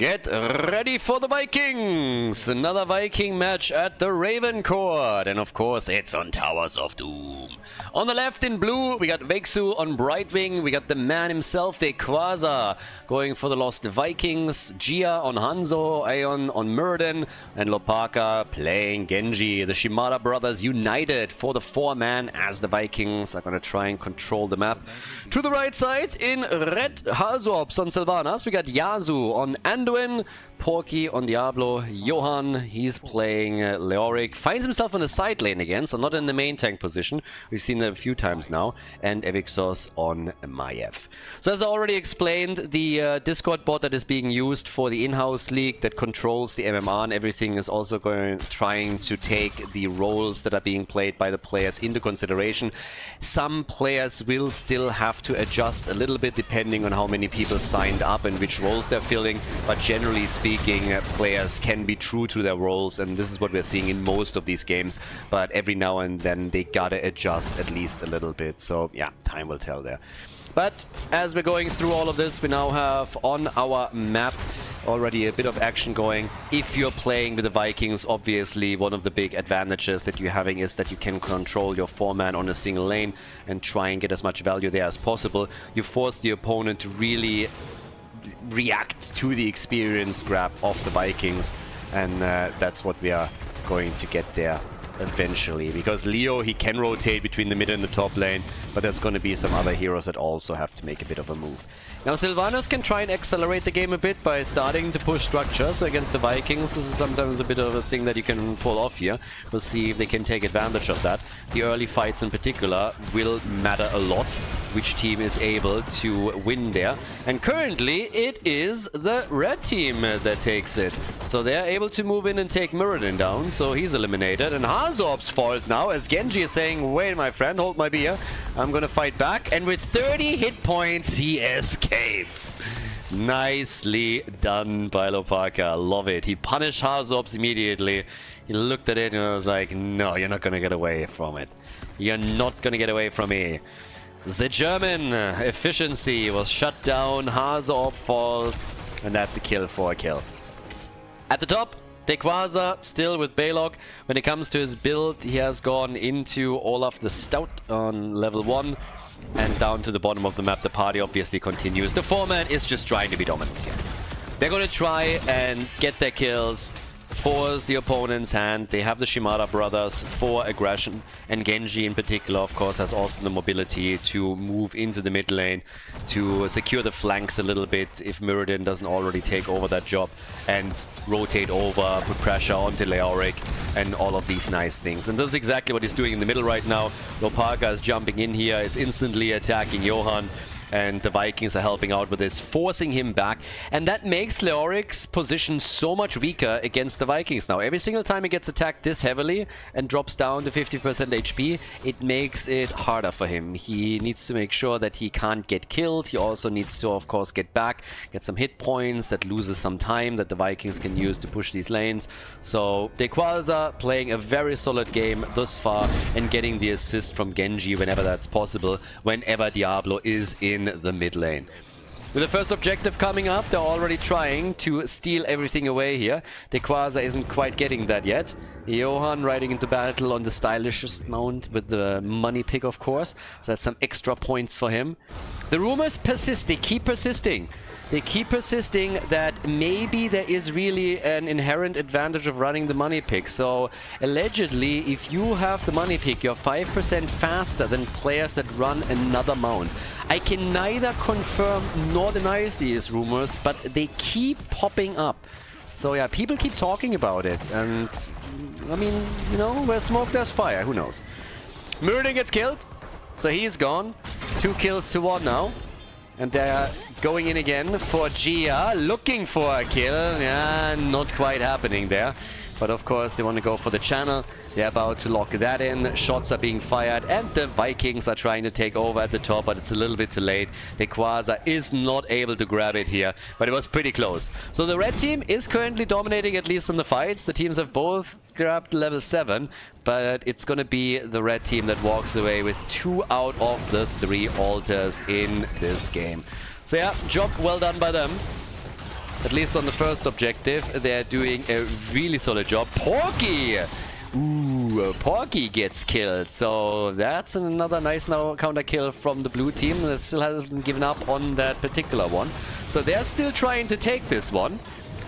Get ready for the Vikings! Another Viking match at the RavenCourt. And of course, it's on Towers of Doom. On the left in blue, we got Vexu on Brightwing. We got the man himself, Quasar, going for the Lost Vikings. Gia on Hanzo, Aeon on Muradin, and Lopaka playing Genji. The Shimada brothers united for the 4-man as the Vikings are going to try and control the map. To the right side, in red, Hazops on Sylvanas. We got Yasu on Anduin, Porky on Diablo, Johan, he's playing Leoric, finds himself in the side lane again, so not in the main tank position. We've seen that a few times now, and Evixos on Maiev. So as I already explained, the Discord bot that is being used for the in-house league that controls the MMR and everything is also trying to take the roles that are being played by the players into consideration. Some players will still have to adjust a little bit depending on how many people signed up and which roles they're filling, but generally speaking, players can be true to their roles, and this is what we're seeing in most of these games, but every now and then they gotta adjust at least a little bit, so yeah, time will tell there. But as we're going through all of this, we now have on our map already a bit of action going. If you're playing with the Vikings, obviously one of the big advantages that you're having is that you can control your 4-man on a single lane and try and get as much value there as possible. You force the opponent to really react to the experience grab of the Vikings, and that's what we are going to get there eventually, because Leo, he can rotate between the mid and the top lane, but there's going to be some other heroes that also have to make a bit of a move. Now Sylvanas can try and accelerate the game a bit by starting to push structure, so against the Vikings this is sometimes a bit of a thing that you can pull off here. We'll see if they can take advantage of that. The early fights in particular will matter a lot, which team is able to win there. And currently it is the red team that takes it. So they're able to move in and take Muradin down, so he's eliminated. And Hazops falls now as Genji is saying, wait my friend, hold my beer, I'm gonna fight back. And with 30 hit points he escapes. Nicely done by Lopaka, love it. He punished Hazops immediately. He looked at it and was like, no, you're not gonna get away from it. You're not gonna get away from me. The German efficiency was shut down, Hazops falls, and that's a kill for a kill. At the top, Quasar still with Balog. When it comes to his build, he has gone into Olaf the Stout on level 1. And down to the bottom of the map, the party obviously continues. The 4-man is just trying to be dominant here. They're going to try and get their kills, force the opponent's hand. They have the Shimada brothers for aggression, and Genji in particular, of course, has also the mobility to move into the mid lane to secure the flanks a little bit if Muradin doesn't already take over that job, and rotate over, put pressure onto Leoric, and all of these nice things. And this is exactly what he's doing in the middle right now. Lopaka is jumping in here, is instantly attacking Johan, and the Vikings are helping out with this, forcing him back. And that makes Leoric's position so much weaker against the Vikings now. Every single time he gets attacked this heavily and drops down to 50% HP, it makes it harder for him. He needs to make sure that he can't get killed. He also needs to, of course, get back, get some hit points that loses some time that the Vikings can use to push these lanes. So Quasar playing a very solid game thus far and getting the assist from Genji whenever that's possible, whenever Diablo is in the mid lane. With the first objective coming up, they're already trying to steal everything away here. Quasar isn't quite getting that yet. Johan riding into battle on the stylishest mount with the money pick, of course. So that's some extra points for him. The rumors persist. They keep persisting. They keep persisting that maybe there is really an inherent advantage of running the money pick. So allegedly, if you have the money pick, you're 5% faster than players that run another mount. I can neither confirm nor deny these rumors, but they keep popping up. So yeah, people keep talking about it. And I mean, you know, where smoke there's fire, who knows. Muradin gets killed, so he's gone. 2 kills to 1 now. And they're going in again for Gia, looking for a kill. Yeah, not quite happening there. But of course, they want to go for the channel. They're about to lock that in. Shots are being fired, and the Vikings are trying to take over at the top, but it's a little bit too late. Quasar is not able to grab it here, but it was pretty close. So the red team is currently dominating, at least in the fights. The teams have both grabbed level 7, but it's going to be the red team that walks away with 2 out of the 3 altars in this game. So yeah, job well done by them. At least on the first objective, they're doing a really solid job. Porky! Ooh, Porky gets killed. So that's another nice now counter kill from the blue team that still hasn't given up on that particular one. So they're still trying to take this one.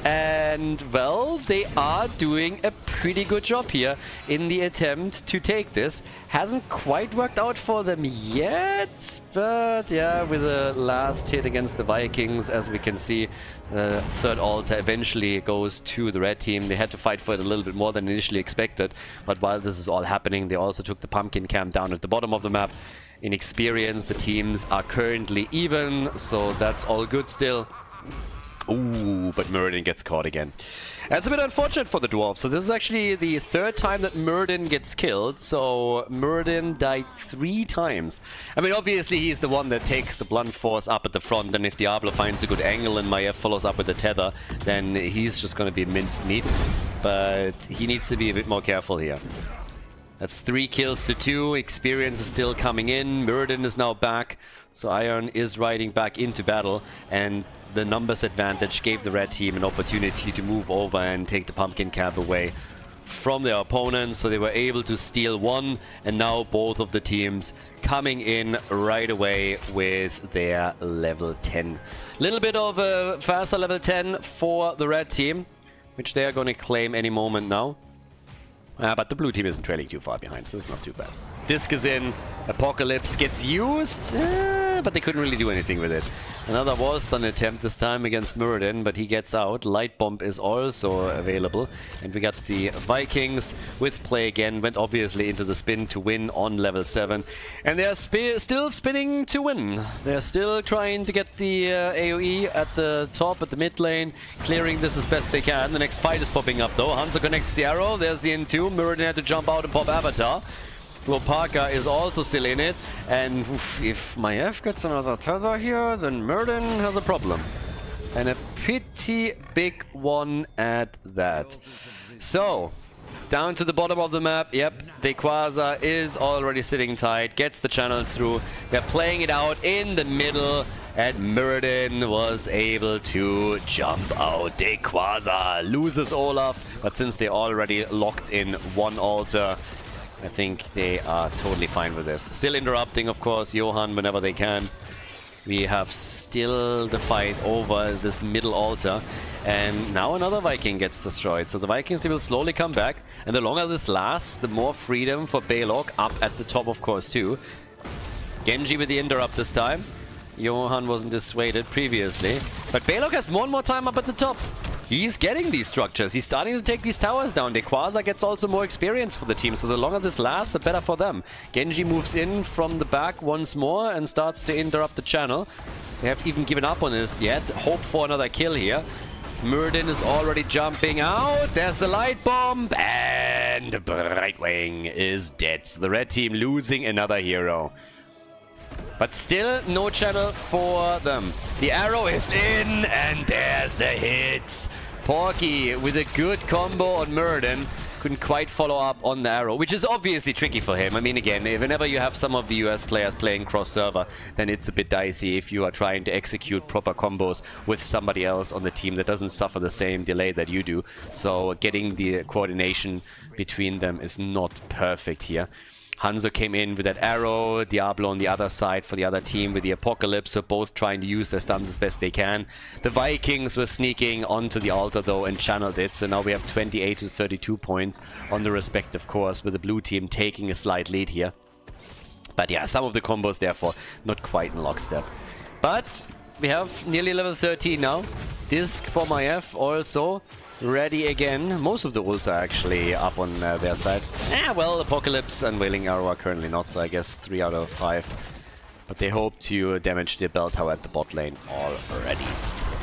And, well, they are doing a pretty good job here in the attempt to take this. Hasn't quite worked out for them yet, but yeah, with the last hit against the Vikings, as we can see, the third altar eventually goes to the red team. They had to fight for it a little bit more than initially expected, but while this is all happening, they also took the pumpkin camp down at the bottom of the map. In experience, the teams are currently even, so that's all good still. Ooh, but Muradin gets caught again. That's a bit unfortunate for the dwarves. So this is actually the third time that Muradin gets killed. So Muradin died 3 times. I mean, obviously he's the one that takes the blunt force up at the front, and if Diablo finds a good angle and Maiev follows up with the tether, then he's just going to be minced meat. But he needs to be a bit more careful here. That's 3 kills to 2. Experience is still coming in. Muradin is now back. So Iron is riding back into battle, and the numbers advantage gave the red team an opportunity to move over and take the pumpkin cap away from their opponents. So they were able to steal 1, and now both of the teams coming in right away with their level 10. Little bit of a faster level 10 for the red team, which they are going to claim any moment now. But the blue team isn't trailing too far behind, so it's not too bad. Disc is in, Apocalypse gets used, but they couldn't really do anything with it. Another wall stun attempt this time against Muradin, but he gets out. Light Bomb is also available. And we got the Vikings with play again. Went obviously into the spin to win on level 7. And they're still spinning to win. They're still trying to get the AoE at the top, at the mid lane, clearing this as best they can. The next fight is popping up though. Hanzo connects the arrow. There's the N2. Muradin had to jump out and pop Avatar. Well, Parker is also still in it, and if Maiev gets another tether here, then Muradin has a problem. And a pretty big one at that. So, down to the bottom of the map, yep, Dequaza is already sitting tight, gets the channel through. They're playing it out in the middle, and Muradin was able to jump out. Dequaza loses Olaf, but since they're already locked in 1 altar, I think they are totally fine with this. Still interrupting, of course, Johan whenever they can. We have still the fight over this middle altar. And now another Viking gets destroyed. So the Vikings, they will slowly come back. And the longer this lasts, the more freedom for Balog up at the top, of course, too. Genji with the interrupt this time. Johan wasn't dissuaded previously. But Balog has more and more time up at the top. He's getting these structures. He's starting to take these towers down. Dequaza gets also more experience for the team, so the longer this lasts, the better for them. Genji moves in from the back once more and starts to interrupt the channel. They have even given up on this yet. Hope for another kill here. Muradin is already jumping out. There's the light bomb, and Brightwing is dead. So the red team losing another hero. But still no channel for them. The arrow is in, and there's the hits. Porky with a good combo on Muradin. Couldn't quite follow up on the arrow, which is obviously tricky for him. I mean, again, whenever you have some of the US players playing cross-server, then it's a bit dicey if you are trying to execute proper combos with somebody else on the team that doesn't suffer the same delay that you do. So getting the coordination between them is not perfect here. Hanzo came in with that arrow, Diablo on the other side for the other team with the Apocalypse, so both trying to use their stuns as best they can. The Vikings were sneaking onto the altar though and channeled it, so now we have 28 to 32 points on the respective course, with the blue team taking a slight lead here. But yeah, some of the combos therefore not quite in lockstep. But we have nearly level 13 now. Disc for Maiev also ready again. Most of the ults are actually up on their side. Well, Apocalypse and Wailing Arrow are currently not, so I guess 3 out of 5. But they hope to damage the bell tower at the bot lane already.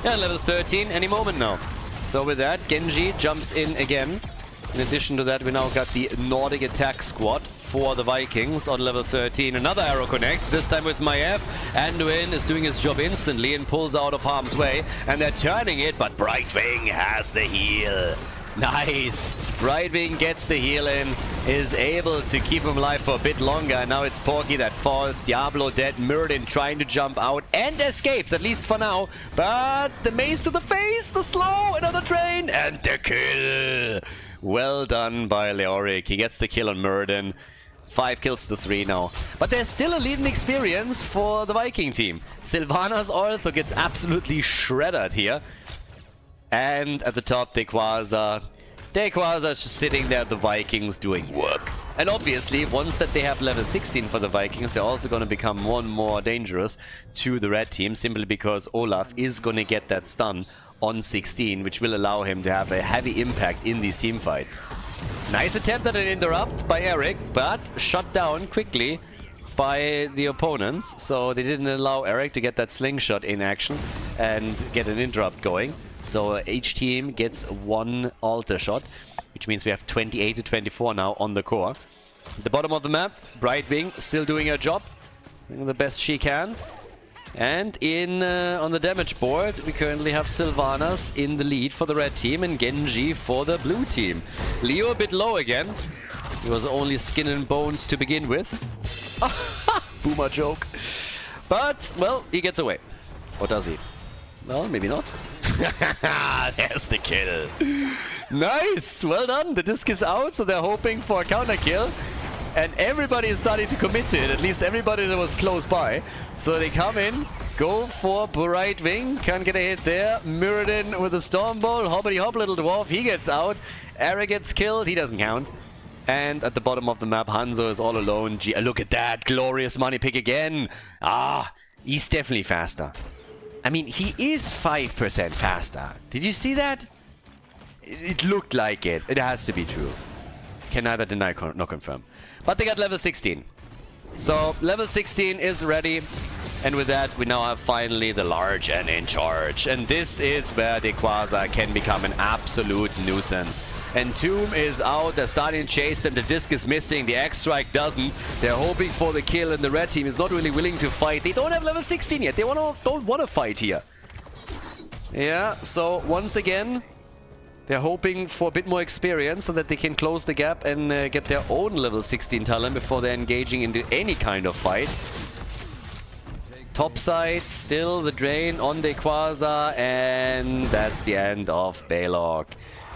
Yeah, level 13 any moment now. So with that, Genji jumps in again. In addition to that, we now got the Nordic attack squad for the Vikings on level 13. Another arrow connects, this time with Maiev. Anduin is doing his job instantly and pulls out of harm's way. And they're turning it, but Brightwing has the heal. Nice! Brightwing gets the heal in, is able to keep him alive for a bit longer. And now it's Porky that falls. Diablo dead. Muradin trying to jump out and escapes, at least for now. But the mace to the face, the slow, another drain, and the kill! Well done by Leoric. He gets the kill on Muradin. 5 kills to 3 now. But there's still a leading experience for the Viking team. Sylvanas also gets absolutely shredded here. And at the top, Dequaza. Dequaza is just sitting there, the Vikings doing work. And obviously, once that they have level 16 for the Vikings, they're also going to become more and more dangerous to the red team, simply because Olaf is going to get that stun on 16, which will allow him to have a heavy impact in these team fights. Nice attempt at an interrupt by Eric, but shut down quickly by the opponents. So they didn't allow Eric to get that slingshot in action and get an interrupt going. So each team gets 1 altar shot, which means we have 28 to 24 now on the core. At the bottom of the map, Brightwing still doing her job, doing the best she can. And in on the damage board, we currently have Sylvanas in the lead for the red team and Genji for the blue team. Leo a bit low again. He was only skin and bones to begin with. Boomer joke. But, well, he gets away. Or does he? Well, maybe not. There's the kill. Nice! Well done. The disc is out, so they're hoping for a counter kill. And everybody is starting to commit to it, at least everybody that was close by. So they come in, go for Brightwing, can't get a hit there. Muradin with a Storm Bolt, hoppity hop little dwarf, he gets out. Eric gets killed, he doesn't count. And at the bottom of the map, Hanzo is all alone. Look at that, glorious money pick again. Ah, he's definitely faster. I mean, he is 5% faster. Did you see that? It looked like it. It has to be true. Can neither deny nor confirm. But they got level 16. So level 16 is ready. And with that, we now have finally the large and in charge. And this is where Dequaza can become an absolute nuisance. And Tomb is out. They're starting to chase them. The disc is missing. The X-Strike doesn't. They're hoping for the kill. And the red team is not really willing to fight. They don't have level 16 yet. They don't want to fight here. Yeah, so once again, they're hoping for a bit more experience so that they can close the gap and get their own level 16 talent before they're engaging into any kind of fight. Top side, still the drain on Dequaza, and that's the end of Balog.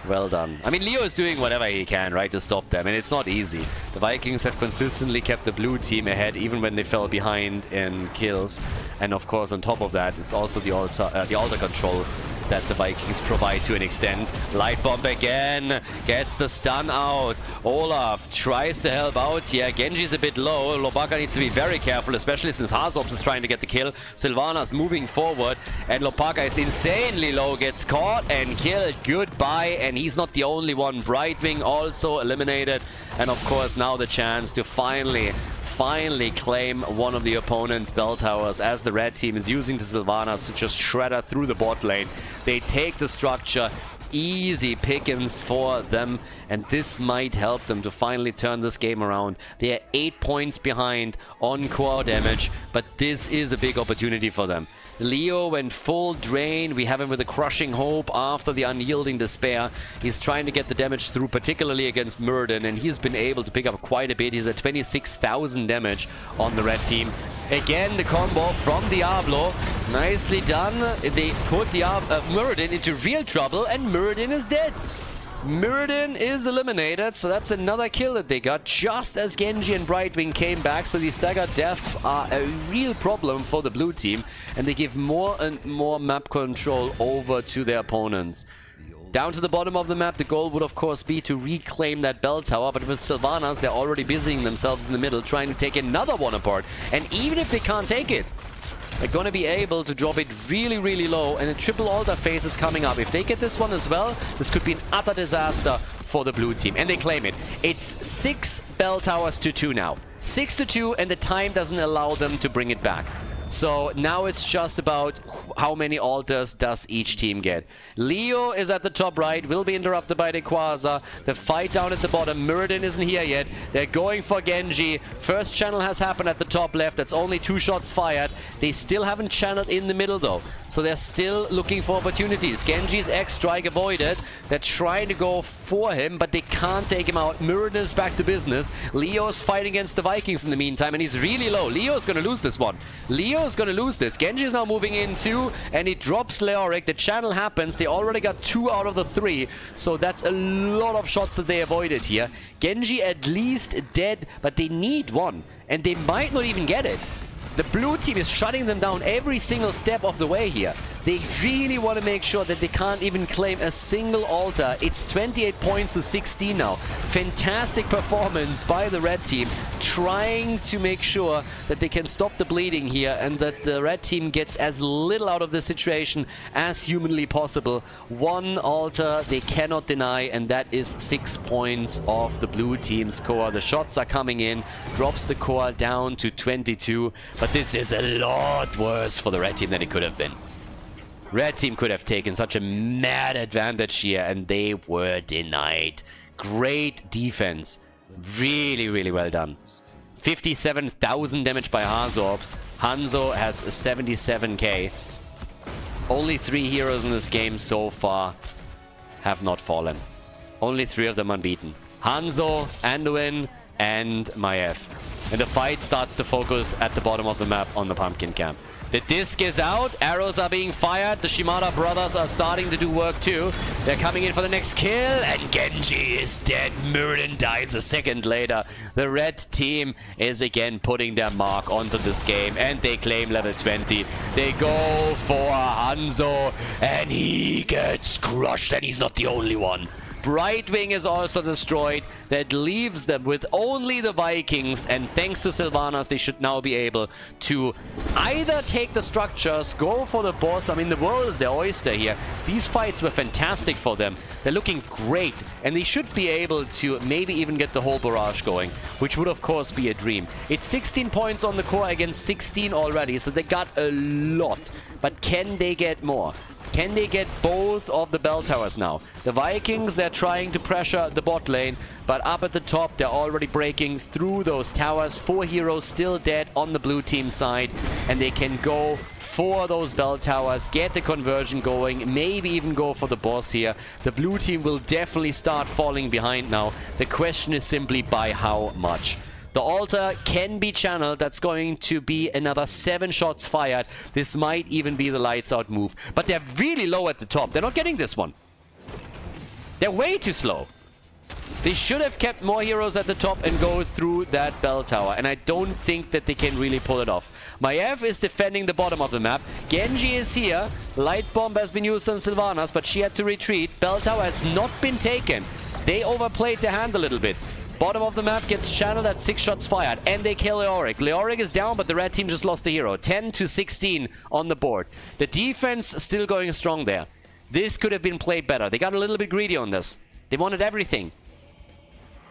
Well done. I mean, Leo is doing whatever he can, right, to stop them, and it's not easy. The Vikings have consistently kept the blue team ahead, even when they fell behind in kills. And of course, on top of that, it's also the altar control that the Vikings provide to an extent. Light Bomb again, gets the stun out. Olaf tries to help out here. Genji's a bit low. Lopaka needs to be very careful, especially since Hazops is trying to get the kill. Sylvanas moving forward, and Lopaka is insanely low, gets caught and killed. Goodbye, and he's not the only one. Brightwing also eliminated, and of course now the chance to finally claim one of the opponent's bell towers, as the red team is using the Sylvanas to just shred her through the bot lane. They take the structure. Easy pickings for them, and this might help them to finally turn this game around. They are 8 points behind on core damage, but this is a big opportunity for them. Leo went full drain. We have him with a crushing hope after the unyielding despair. He's trying to get the damage through, particularly against Muradin, and he's been able to pick up quite a bit. He's at 26,000 damage on the red team. Again, the combo from Diablo. Nicely done. They put Muradin into real trouble, and Muradin is dead. Muradin is eliminated, so that's another kill that they got just as Genji and Brightwing came back. So these staggered deaths are a real problem for the blue team, and they give more and more map control over to their opponents. Down to the bottom of the map, the goal would of course be to reclaim that bell tower, but with Sylvanas, they're already busying themselves in the middle, trying to take another one apart. And even if they can't take it, they're going to be able to drop it really, really low, and a triple altar phase is coming up. If they get this one as well, this could be an utter disaster for the blue team. And they claim it. It's 6 bell towers to 2 now. 6 to 2, and the time doesn't allow them to bring it back. So now it's just about how many altars does each team get. Leo is at the top right, will be interrupted by the Quasar. The fight down at the bottom, Muradin isn't here yet. They're going for Genji. First channel has happened at the top left. That's only 2 shots fired. They still haven't channeled in the middle though. So they're still looking for opportunities. Genji's X-Strike avoided. They're trying to go for him, but they can't take him out. Muradin is back to business. Leo's fighting against the Vikings in the meantime, and he's really low. Leo's going to lose this one. Leo's going to lose this. Genji's now moving in too, and he drops Leoric. The channel happens. They already got 2 out of the 3, so that's a lot of shots that they avoided here. Genji at least dead, but they need 1, and they might not even get it. The blue team is shutting them down every single step of the way here. They really want to make sure that they can't even claim a single altar. It's 28 points to 16 now. Fantastic performance by the red team, trying to make sure that they can stop the bleeding here and that the red team gets as little out of the situation as humanly possible. 1 altar they cannot deny, and that is 6 points of the blue team's core. The shots are coming in, drops the core down to 22, but this is a lot worse for the red team than it could have been. Red team could have taken such a mad advantage here, and they were denied. Great defense. Really, really well done. 57,000 damage by Hazorps. Hanzo has 77k. Only 3 heroes in this game so far have not fallen. Only 3 of them unbeaten. Hanzo, Anduin, and Maiev. And the fight starts to focus at the bottom of the map on the pumpkin camp. The disc is out, arrows are being fired, the Shimada brothers are starting to do work too. They're coming in for the next kill, and Genji is dead. Muradin dies a second later. The red team is again putting their mark onto this game, and they claim level 20. They go for Hanzo, and he gets crushed, and he's not the only one. Brightwing is also destroyed. That leaves them with only the Vikings, and thanks to Sylvanas, they should now be able to either take the structures, go for the boss. I mean, the world is their oyster here. These fights were fantastic for them. They're looking great, and they should be able to maybe even get the whole barrage going, which would of course be a dream. It's 16 points on the core against 16 already, so they got a lot. But can they get more? Can they get both of the bell towers now? The Vikings, they're trying to pressure the bot lane, but up at the top, they're already breaking through those towers. 4 heroes still dead on the blue team side, and they can go for those bell towers, get the conversion going, maybe even go for the boss here. The blue team will definitely start falling behind now. The question is simply by how much. The altar can be channeled. That's going to be another 7 shots fired. This might even be the lights out move. But they're really low at the top. They're not getting this one. They're way too slow. They should have kept more heroes at the top and go through that bell tower. And I don't think that they can really pull it off. Maiev is defending the bottom of the map. Genji is here. Light bomb has been used on Sylvanas, but she had to retreat. Bell tower has not been taken. They overplayed their hand a little bit. Bottom of the map gets channeled at 6 shots fired, and they kill Leoric. Leoric is down, but the red team just lost a hero. 10 to 16 on the board. The defense still going strong there. This could have been played better. They got a little bit greedy on this. They wanted everything.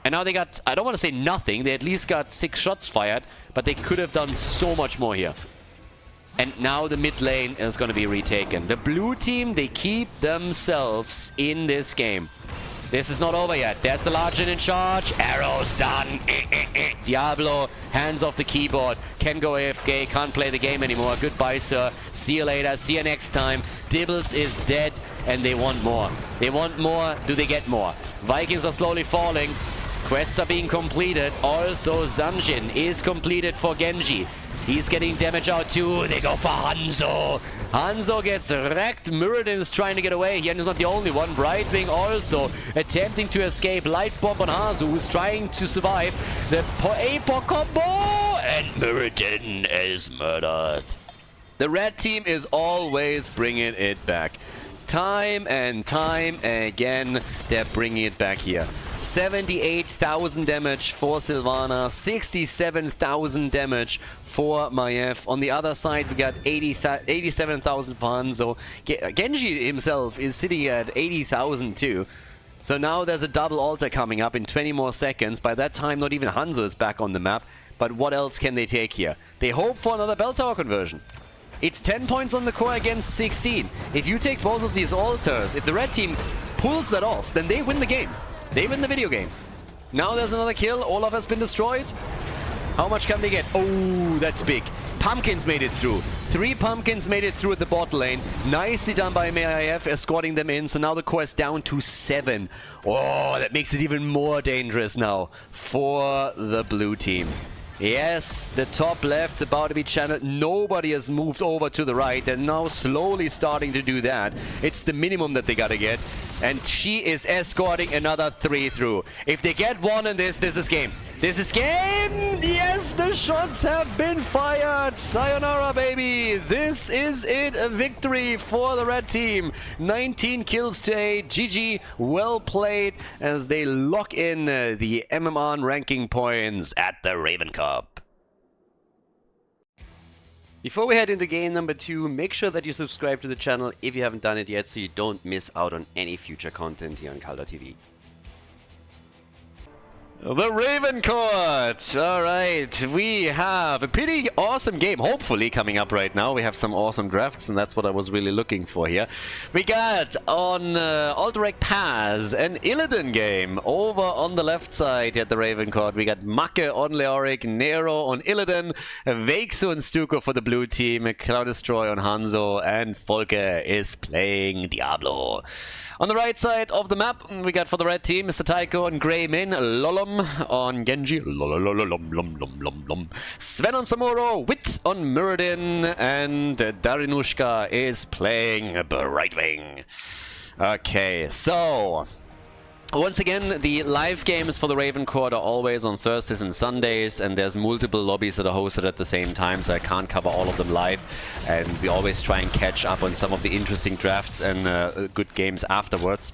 And now they got, I don't want to say nothing, they at least got 6 shots fired, but they could have done so much more here. And now the mid lane is going to be retaken. The blue team, they keep themselves in this game. This is not over yet. There's the Largen in charge. Arrows done. Diablo, hands off the keyboard. Can go AFK. Can't play the game anymore. Goodbye, sir. See you later. See you next time. Dibbles is dead, and they want more. They want more. Do they get more? Vikings are slowly falling. Quests are being completed. Also, Zanjin is completed for Genji. He's getting damage out too. They go for Hanzo. Hanzo gets wrecked. Muradin is trying to get away. He is not the only one. Brightwing also attempting to escape. Light bomb on Hazu, who's trying to survive. The APOC combo, and Muradin is murdered. The red team is always bringing it back. Time and time again, they're bringing it back here. 78,000 damage for Sylvana, 67,000 damage for Maiev. On the other side, we got 87,000 for Hanzo. Genji himself is sitting at 80,000 too. So now there's a double altar coming up in 20 more seconds. By that time, not even Hanzo is back on the map. But what else can they take here? They hope for another bell tower conversion. It's 10 points on the core against 16. If you take both of these altars, if the red team pulls that off, then they win the game. They win the video game. Now there's another kill. Olaf has been destroyed. How much can they get? Oh, that's big. Pumpkins made it through. 3 pumpkins made it through at the bot lane. Nicely done by MAIF, escorting them in. So now the core is down to 7. Oh, that makes it even more dangerous now for the blue team. Yes, the top left's about to be channeled. Nobody has moved over to the right. They're now slowly starting to do that. It's the minimum that they gotta get. And she is escorting another 3 through. If they get 1 in this is game. This is game! Yes, the shots have been fired! Sayonara, baby! This is it, a victory for the red team. 19 kills to 8. GG, well played, as they lock in the MMR ranking points at the RavenCourt. Before we head into game number 2, make sure that you subscribe to the channel if you haven't done it yet, so you don't miss out on any future content here on Khaldor TV. The RavenCourt! Alright, we have a pretty awesome game, hopefully, coming up right now. We have some awesome drafts, and that's what I was really looking for here. We got on Alterac Pass an Illidan game over on the left side at the RavenCourt. We got Macke on Leoric, Nero on Illidan, Vexu and Stuko for the blue team, Cloud Destroy on Hanzo, and Volke is playing Diablo. On the right side of the map, we got for the red team, Mr. Taiko on Grey Min, Lolom on Genji, Sven on Samuro, Wit on Muradin, and Darinushka is playing Brightwing. Okay, so once again, the live games for the RavenCourt are always on Thursdays and Sundays, and there's multiple lobbies that are hosted at the same time, so I can't cover all of them live. And we always try and catch up on some of the interesting drafts and good games afterwards,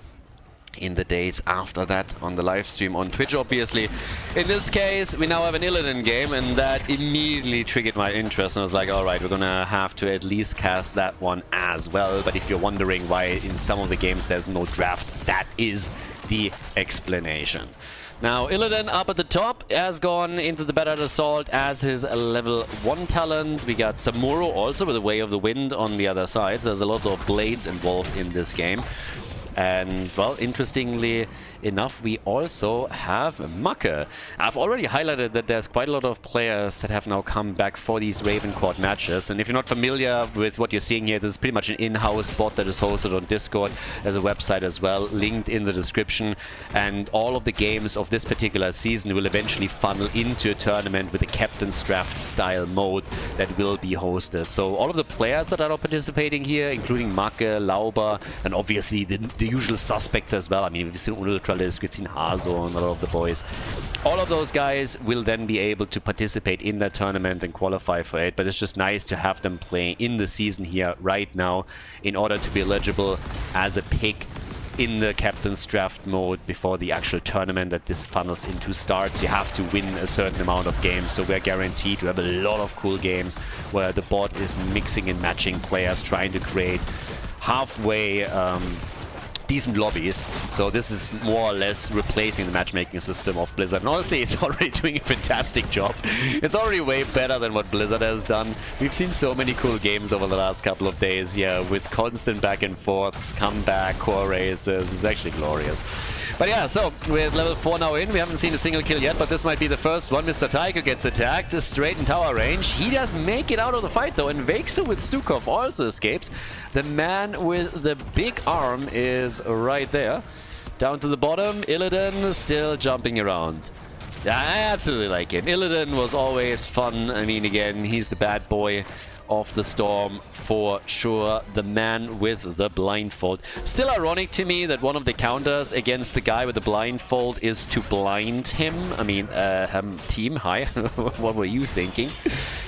in the days after that, on the live stream on Twitch, obviously. In this case, we now have an Illidan game, and that immediately triggered my interest, and I was like, alright, we're gonna have to at least cast that one as well. But if you're wondering why in some of the games there's no draft, that is the explanation. Now, Illidan up at the top has gone into the Battered Assault as his level 1 talent. We got Samuro also with the Way of the Wind on the other side. So there's a lot of blades involved in this game. And, well, interestingly enough, we also have Macke. I've already highlighted that there's quite a lot of players that have now come back for these RavenCourt matches. And if you're not familiar with what you're seeing here, this is pretty much an in-house bot that is hosted on Discord. There's a website as well, linked in the description. And all of the games of this particular season will eventually funnel into a tournament with a Captain's Draft style mode that will be hosted. So all of the players that are participating here, including Macke, Lauber, and obviously the usual suspects as well. I mean, we've seen Ultralisk, we've seen Hazo and a lot of the boys. All of those guys will then be able to participate in that tournament and qualify for it, but it's just nice to have them play in the season here right now in order to be eligible as a pick in the Captain's Draft mode before the actual tournament that this funnels into starts. You have to win a certain amount of games, so we're guaranteed to have a lot of cool games where the bot is mixing and matching players, trying to create halfway decent lobbies. So this is more or less replacing the matchmaking system of Blizzard. And honestly, it's already doing a fantastic job. It's already way better than what Blizzard has done. We've seen so many cool games over the last couple of days here with constant back and forths, comeback, core races. It's actually glorious. But yeah, so with level 4 now in, we haven't seen a single kill yet, but this might be the first one. Mr. Taiko gets attacked, straight in tower range. He does make it out of the fight though, and Vexu with Stukov also escapes. The man with the big arm is right there. Down to the bottom, Illidan still jumping around. I absolutely like him. Illidan was always fun. I mean, again, he's the bad boy of the storm for sure, the man with the blindfold. Still ironic to me that one of the counters against the guy with the blindfold is to blind him. I mean, team, hi, what were you thinking?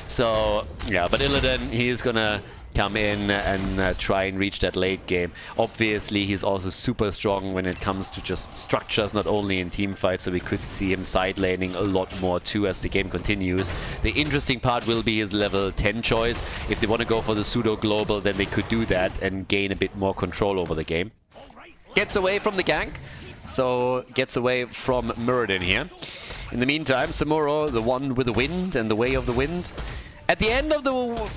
So yeah, but Illidan, he's gonna come in and try and reach that late game. Obviously, he's also super strong when it comes to just structures, not only in team fights, so we could see him side laning a lot more too as the game continues. The interesting part will be his level 10 choice. If they want to go for the pseudo global, then they could do that and gain a bit more control over the game. Gets away from the gank, so gets away from Muradin here. In the meantime, Samuro, the one with the wind and the way of the wind. At the end of the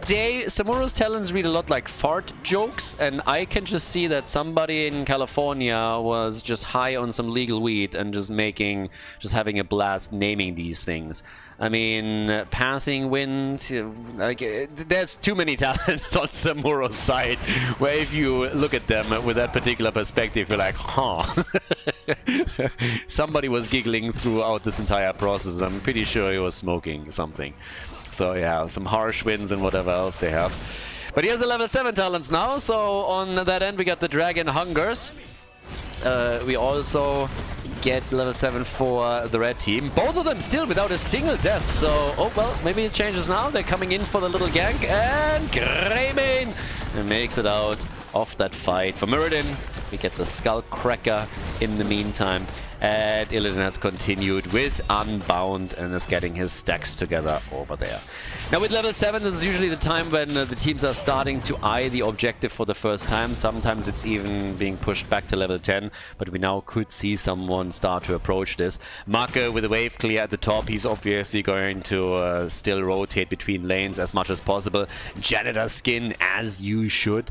day, Samuro's talents read a lot like fart jokes, and I can just see that somebody in California was just high on some legal weed and just having a blast naming these things. I mean, passing wind, like, there's too many talents on Samuro's side, where if you look at them with that particular perspective, you're like, huh. Somebody was giggling throughout this entire process. I'm pretty sure he was smoking something. So yeah, some harsh winds and whatever else they have. But he has a level 7 talents now, so on that end we got the Dragon Hungers. We also get level 7 for the red team. Both of them still without a single death, so oh well, maybe it changes now. They're coming in for the little gank, and Greymane makes it out of that fight. For Muradin, we get the Skull Cracker in the meantime. And Illidan has continued with Unbound and is getting his stacks together over there. Now with level 7, this is usually the time when the teams are starting to eye the objective for the first time. Sometimes it's even being pushed back to level 10, but we now could see someone start to approach this. Marke with a wave clear at the top, he's obviously going to still rotate between lanes as much as possible. Janitor skin, as you should.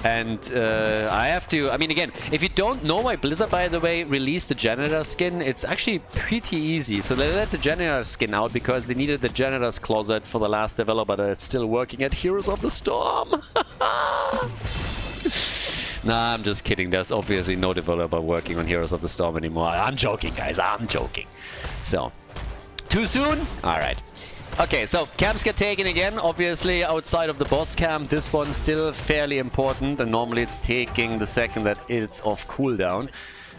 And I mean, again, if you don't know why Blizzard, by the way, released the Janitor skin, it's actually pretty easy. So they let the Janitor skin out because they needed the Janitor's Closet for the last developer that's still working at Heroes of the Storm. Nah, I'm just kidding. There's obviously no developer working on Heroes of the Storm anymore. I'm joking, guys. I'm joking. So, too soon? All right. Okay, so camps get taken again, obviously outside of the boss camp. This one's still fairly important, and normally it's taking the second that it's off cooldown.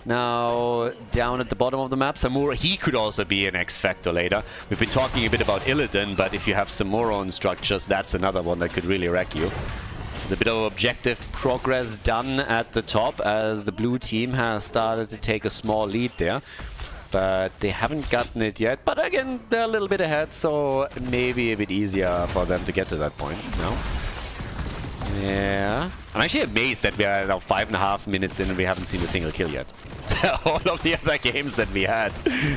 Now, down at the bottom of the map, Samuro, he could also be an X-Factor later. We've been talking a bit about Illidan, but if you have Samuro on structures, that's another one that could really wreck you. There's a bit of objective progress done at the top, as the blue team has started to take a small lead there. But they haven't gotten it yet. But again, they're a little bit ahead, so maybe a bit easier for them to get to that point. No? Yeah. I'm actually amazed that we are now 5.5 minutes in and we haven't seen a single kill yet. All of the other games that we had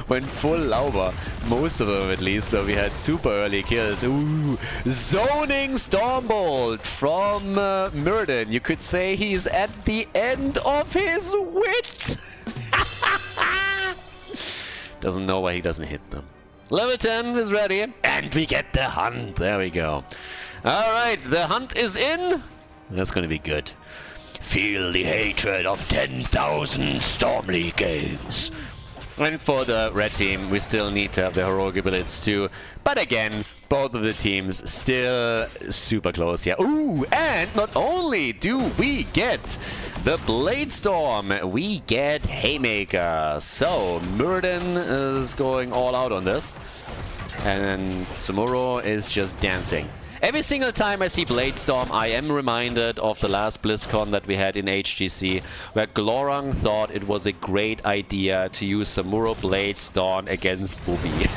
went full Lauber. Most of them, at least, where we had super early kills. Ooh, zoning Stormbolt from Muradin. You could say he's at the end of his wit. Doesn't know why he doesn't hit them. Level 10 is ready, and we get the hunt. There we go. Alright, the hunt is in. That's gonna be good. Feel the hatred of 10,000 Storm League games. And for the red team, we still need to have the heroic abilities too. But again, both of the teams still super close here. Ooh, and not only do we get the Blade Storm, we get Haymaker. So, Muradin is going all out on this. And Samuro is just dancing. Every single time I see Blade Storm, I am reminded of the last BlizzCon that we had in HGC, where Glorang thought it was a great idea to use Samuro Blade Storm against Bubi.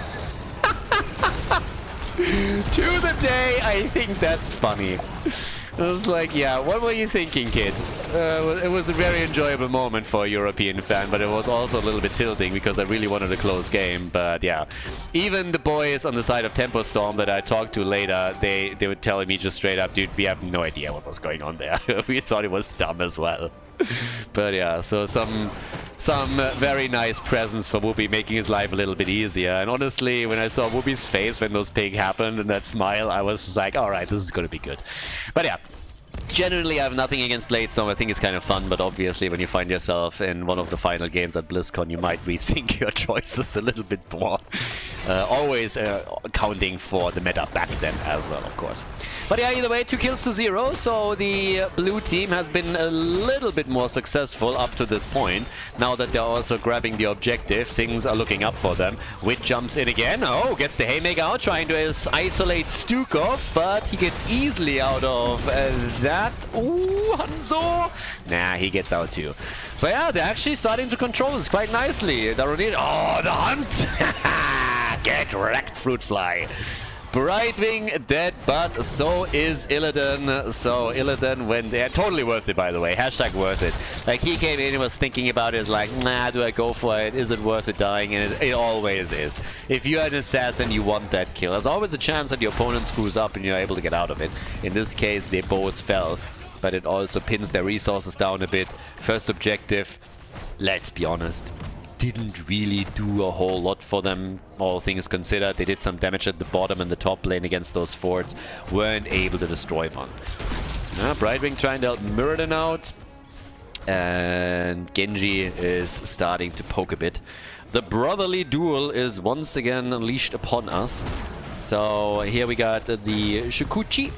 To the day, I think that's funny. I was like, yeah, what were you thinking, kid? It was a very enjoyable moment for a European fan, but it was also a little bit tilting because I really wanted a close game. But yeah, even the boys on the side of Tempo Storm that I talked to later, they were telling me just straight up, dude, we have no idea what was going on there. We thought it was dumb as well. But yeah, so some very nice presents for Whoopi, making his life a little bit easier. And honestly, when I saw Whoopi's face when those ping happened and that smile, I was just like, alright, this is gonna be good. But yeah, generally I have nothing against Blade Storm. I think it's kind of fun, but obviously when you find yourself in one of the final games at BlizzCon, you might rethink your choices a little bit more. Always accounting for the meta back then as well, of course. But yeah, either way, 2 kills to 0, so the blue team has been a little bit more successful up to this point. Now that they're also grabbing the objective, things are looking up for them. Wit jumps in again. Oh, gets the Haymaker out, trying to isolate Stukov, but he gets easily out of that. Ooh, Hanzo! Nah, he gets out too. So yeah, they're actually starting to control this quite nicely. Oh, the hunt! Get wrecked, Fruit Fly. Brightwing dead, but so is Illidan. So Illidan went there. Totally worth it, by the way. Hashtag worth it. Like, he came in and was thinking about it. Like, nah, do I go for it? Is it worth it dying? And it always is. If you're an assassin, you want that kill. There's always a chance that your opponent screws up and you're able to get out of it. In this case, they both fell. But it also pins their resources down a bit. First objective, let's be honest, didn't really do a whole lot for them, all things considered. They did some damage at the bottom and the top lane against those forts, weren't able to destroy one. Brightwing trying to help Mirrodin out, and Genji is starting to poke a bit. The brotherly duel is once again unleashed upon us. So here we got the Shikuchi.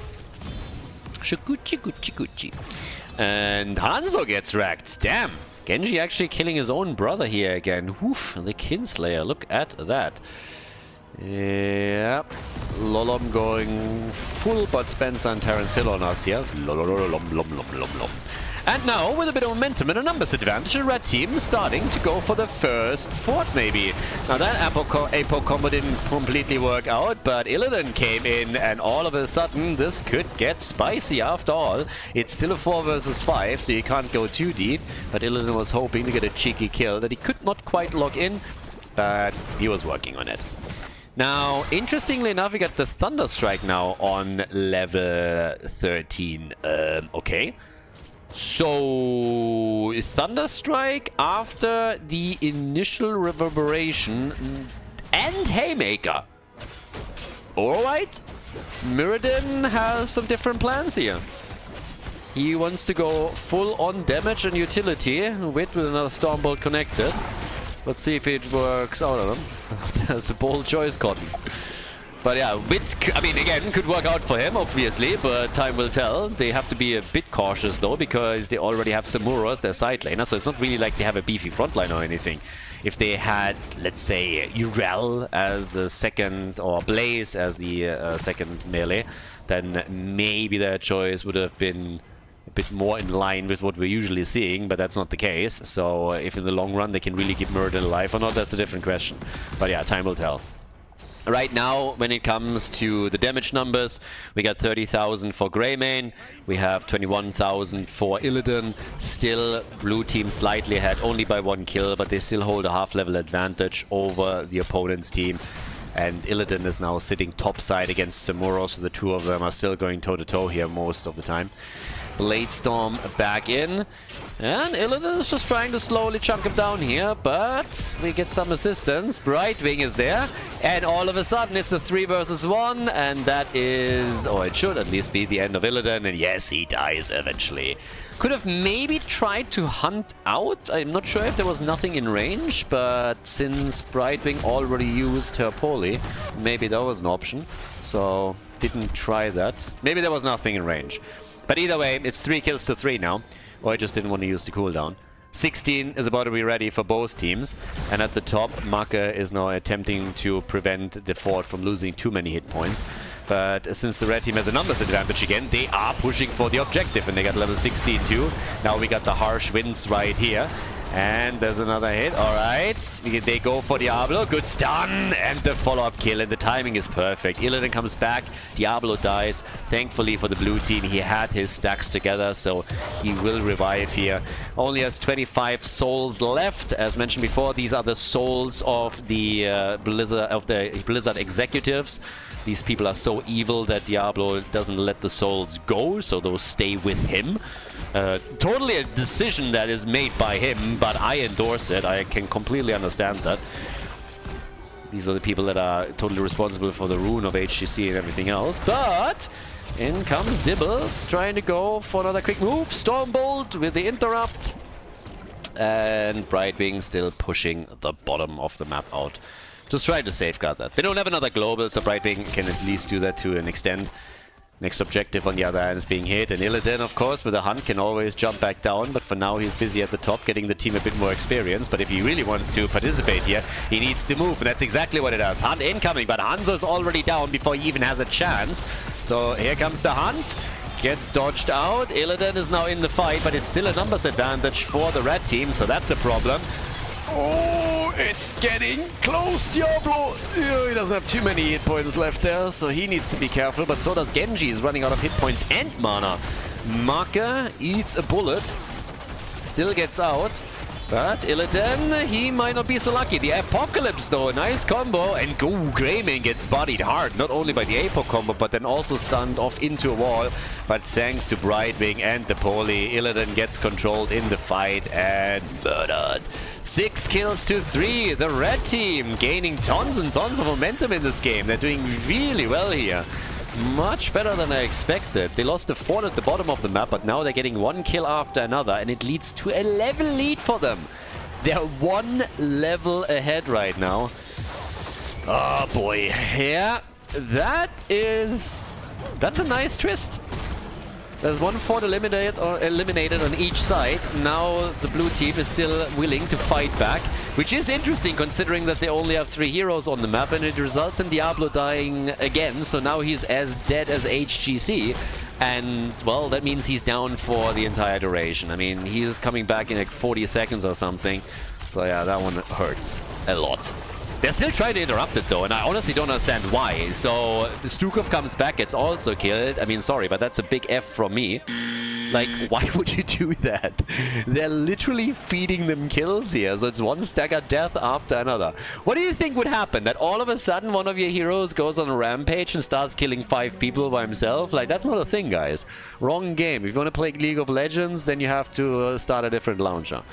Shikuchi. And Hanzo gets wrecked. Damn. Genji actually killing his own brother here again. Woof, the Kinslayer, look at that. Yep. Lolom going full Bud Spencer and Terence Hill on us here. Lom. And now, with a bit of momentum and a numbers advantage, the red team starting to go for the first fort, maybe. Now, that APOC combo didn't completely work out, but Illidan came in, and all of a sudden, this could get spicy after all. It's still a 4 versus 5, so you can't go too deep, but Illidan was hoping to get a cheeky kill that he could not quite lock in, but he was working on it. Now, interestingly enough, we got the Thunderstrike now on level 13. Okay. So, Thunderstrike after the initial Reverberation and Haymaker. Alright. Mirrodin has some different plans here. He wants to go full on damage and utility with another Stormbolt connected. Let's see if it works out on him. That's a bold choice, Cotton. But yeah, I mean, again, could work out for him, obviously, but time will tell. They have to be a bit cautious, though, because they already have Samuras, their side laner, so it's not really like they have a beefy frontline or anything. If they had, let's say, Urel as the second, or Blaze as the second melee, then maybe their choice would have been a bit more in line with what we're usually seeing, but that's not the case. So if in the long run they can really keep Mirrodin alive or not, that's a different question. But yeah, time will tell. Right now, when it comes to the damage numbers, we got 30,000 for Greymane, we have 21,000 for Illidan. Still, blue team slightly ahead, only by 1 kill, but they still hold a half-level advantage over the opponent's team. And Illidan is now sitting topside against Samuro, so the two of them are still going toe-to-toe here most of the time. Bladestorm back in, and Illidan is just trying to slowly chunk him down here, but we get some assistance. Brightwing is there, and all of a sudden it's a 3 versus 1, and that is, or it should at least be, the end of Illidan, and yes, he dies eventually. Could have maybe tried to hunt out. I'm not sure if there was nothing in range, but since Brightwing already used her poly, maybe that was an option, so didn't try that. Maybe there was nothing in range. But either way, it's 3 kills to 3 now. Or I just didn't want to use the cooldown. 16 is about to be ready for both teams. And at the top, Maka is now attempting to prevent the fort from losing too many hit points. But since the red team has a numbers advantage again, they are pushing for the objective. And they got level 16 too. Now we got the harsh winds right here. And there's another hit. Alright. They go for Diablo. Good stun. And the follow-up kill. And the timing is perfect. Illidan comes back. Diablo dies. Thankfully for the blue team, he had his stacks together. So he will revive here. Only has 25 souls left. As mentioned before, these are the souls of the Blizzard executives. These people are so evil that Diablo doesn't let the souls go. So those stay with him. Totally a decision that is made by him, but I endorse it. I can completely understand that. These are the people that are totally responsible for the ruin of HGC and everything else. But in comes Dibbles, trying to go for another quick move. Stormbolt with the interrupt. And Brightwing still pushing the bottom of the map out. Just trying to safeguard that. They don't have another global, so Brightwing can at least do that to an extent. Next objective on the other hand is being hit, and Illidan, of course, with a hunt can always jump back down, but for now he's busy at the top, getting the team a bit more experience. But if he really wants to participate here, he needs to move, and that's exactly what it does. Hunt incoming, but Hanzo's already down before he even has a chance. So here comes the hunt. Gets dodged out. Illidan is now in the fight, but it's still a numbers advantage for the red team, so that's a problem. Oh, It's getting close, Diablo! He doesn't have too many hit points left there, so he needs to be careful, but so does Genji. He's running out of hit points and mana. Maka eats a bullet, still gets out. But Illidan, he might not be so lucky. The Apocalypse, though, a nice combo. And Greymane gets bodied hard, not only by the Apo combo, but then also stunned off into a wall. But thanks to Brightwing and the Poly, Illidan gets controlled in the fight and murdered. 6 kills to 3. The red team gaining tons and tons of momentum in this game. They're doing really well here. Much better than I expected. They lost the fort at the bottom of the map, but now they're getting 1 kill after another, and it leads to a level lead for them. They're 1 level ahead right now. Oh boy. Yeah, that's a nice twist. There's 1 fort eliminated on each side. Now the blue team is still willing to fight back, which is interesting considering that they only have 3 heroes on the map, and it results in Diablo dying again. So now he's as dead as HGC, and well, that means he's down for the entire duration. I mean, he's coming back in like 40 seconds or something. So yeah, that one hurts a lot. They're still trying to interrupt it though, and I honestly don't understand why. So Stukov comes back, gets also killed. I mean, sorry, but that's a big F from me. Like, why would you do that? They're literally feeding them kills here, so it's 1 staggered death after another. What do you think would happen? That all of a sudden one of your heroes goes on a rampage and starts killing 5 people by himself? Like, that's not a thing, guys. Wrong game. If you want to play League of Legends, then you have to start a different launcher.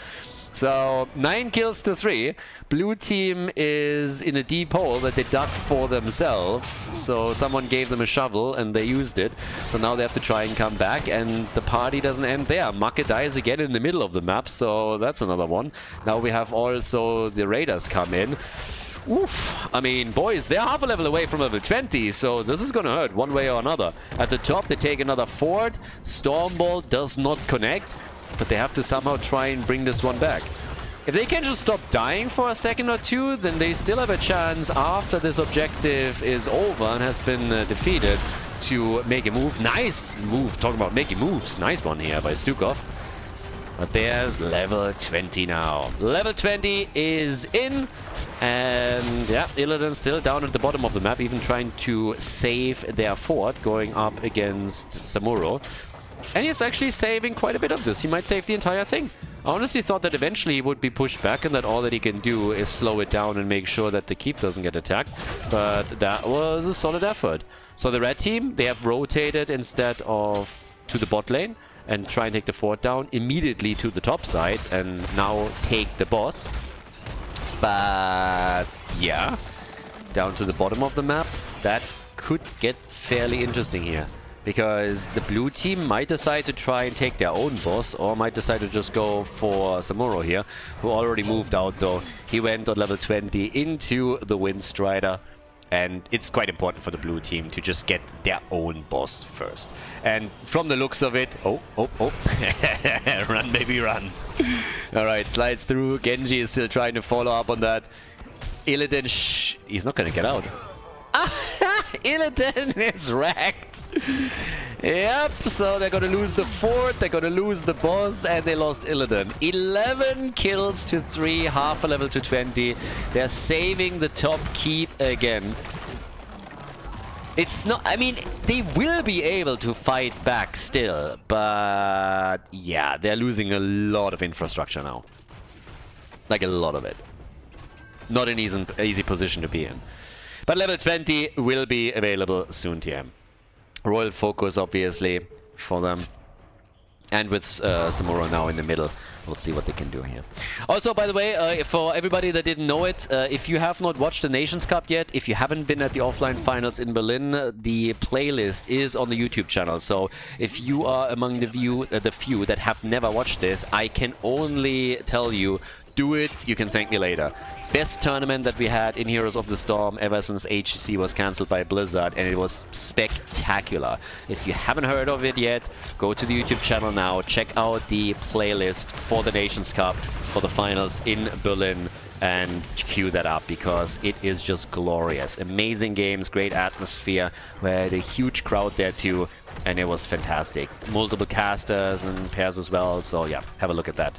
So 9 kills to 3. Blue team is in a deep hole that they dug for themselves. So someone gave them a shovel and they used it. So now they have to try and come back, and the party doesn't end there. Make dies again in the middle of the map, so that's another one. Now we have also the raiders come in. Oof. I mean, boys, they're half a level away from level 20, so this is gonna hurt one way or another. At the top, they take another fort. Stormbolt does not connect, but they have to somehow try and bring this one back. If they can just stop dying for a second or two, then they still have a chance after this objective is over and has been defeated to make a move. Nice move. Talking about making moves. Nice one here by Stukov. But there's level 20 now. Level 20 is in. And yeah, Illidan still down at the bottom of the map, even trying to save their fort going up against Samuro. And he's actually saving quite a bit of this. He might save the entire thing. I honestly thought that eventually he would be pushed back and that all that he can do is slow it down and make sure that the keep doesn't get attacked. But that was a solid effort. So the red team, they have rotated instead of to the bot lane and try and take the fort down immediately to the top side and now take the boss. But yeah, down to the bottom of the map, that could get fairly interesting here. Because the blue team might decide to try and take their own boss, or might decide to just go for Samuro here, who already moved out though. He went on level 20 into the Wind Strider, and it's quite important for the blue team to just get their own boss first. And from the looks of it... Oh. Run, baby, run. Alright, slides through. Genji is still trying to follow up on that. Illidan, he's not gonna get out. Illidan is wrecked. Yep, so they're gonna lose the fort, they're gonna lose the boss, and they lost Illidan. 11 kills to 3, half a level to 20. They're saving the top keep again. It's not... I mean, they will be able to fight back still, but yeah, they're losing a lot of infrastructure now. Like a lot of it. Not an easy position to be in. But level 20 will be available soon, TM. Royal focus, obviously, for them. And with Samuro now in the middle, we'll see what they can do here. Also, by the way, for everybody that didn't know it, if you have not watched the Nations Cup yet, if you haven't been at the offline finals in Berlin, the playlist is on the YouTube channel. So if you are among the few that have never watched this, I can only tell you, do it, you can thank me later. Best tournament that we had in Heroes of the Storm ever since HGC was cancelled by Blizzard, and it was spectacular. If you haven't heard of it yet, go to the YouTube channel now, check out the playlist for the Nations Cup, for the finals in Berlin, and queue that up because it is just glorious. Amazing games, great atmosphere, we had a huge crowd there too, and it was fantastic. Multiple casters and pairs as well, so yeah, have a look at that.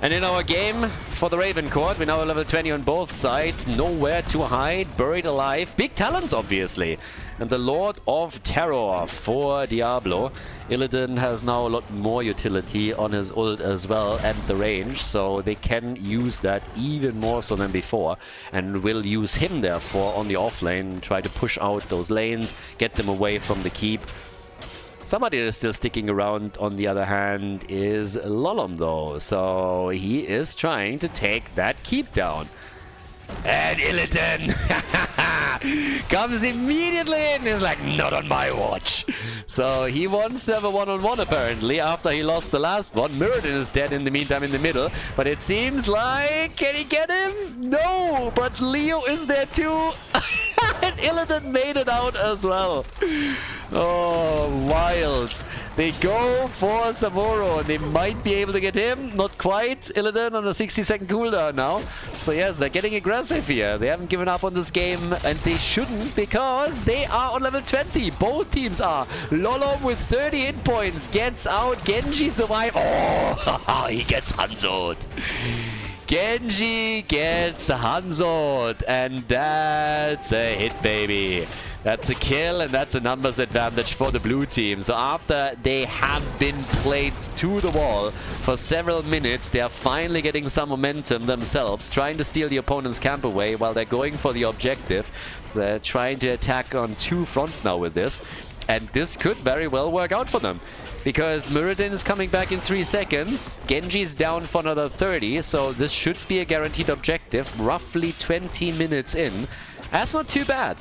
And in our game, for the RavenCourt. We're now level 20 on both sides. Nowhere to hide. Buried alive. Big talents, obviously. And the Lord of Terror for Diablo. Illidan has now a lot more utility on his ult as well and the range, so they can use that even more so than before, and will use him therefore on the offlane, try to push out those lanes, get them away from the keep. Somebody that is still sticking around, on the other hand, is Lolom though, so he is trying to take that keep down. And Illidan comes immediately in and is like, not on my watch. So he wants to have a one-on-one apparently after he lost the last one. Mirrodin is dead in the meantime in the middle, but it seems like, can he get him? No, but Leo is there too. And Illidan made it out as well. Oh, wild. They go for Samuro, and they might be able to get him. Not quite. Illidan on a 60-second cooldown now. So yes, they're getting aggressive here. They haven't given up on this game, and they shouldn't, because they are on level 20. Both teams are. Lolom with 30 hit points gets out. Genji survives. Oh, he gets Hanzo'd. Genji gets Hanzo'd, and that's a hit, baby. That's a kill, and that's a numbers advantage for the blue team. So after they have been played to the wall for several minutes, they are finally getting some momentum themselves, trying to steal the opponent's camp away while they're going for the objective. So they're trying to attack on two fronts now with this. And this could very well work out for them, because Mirrodin is coming back in 3 seconds. Genji's down for another 30, so this should be a guaranteed objective. Roughly 20 minutes in. That's not too bad.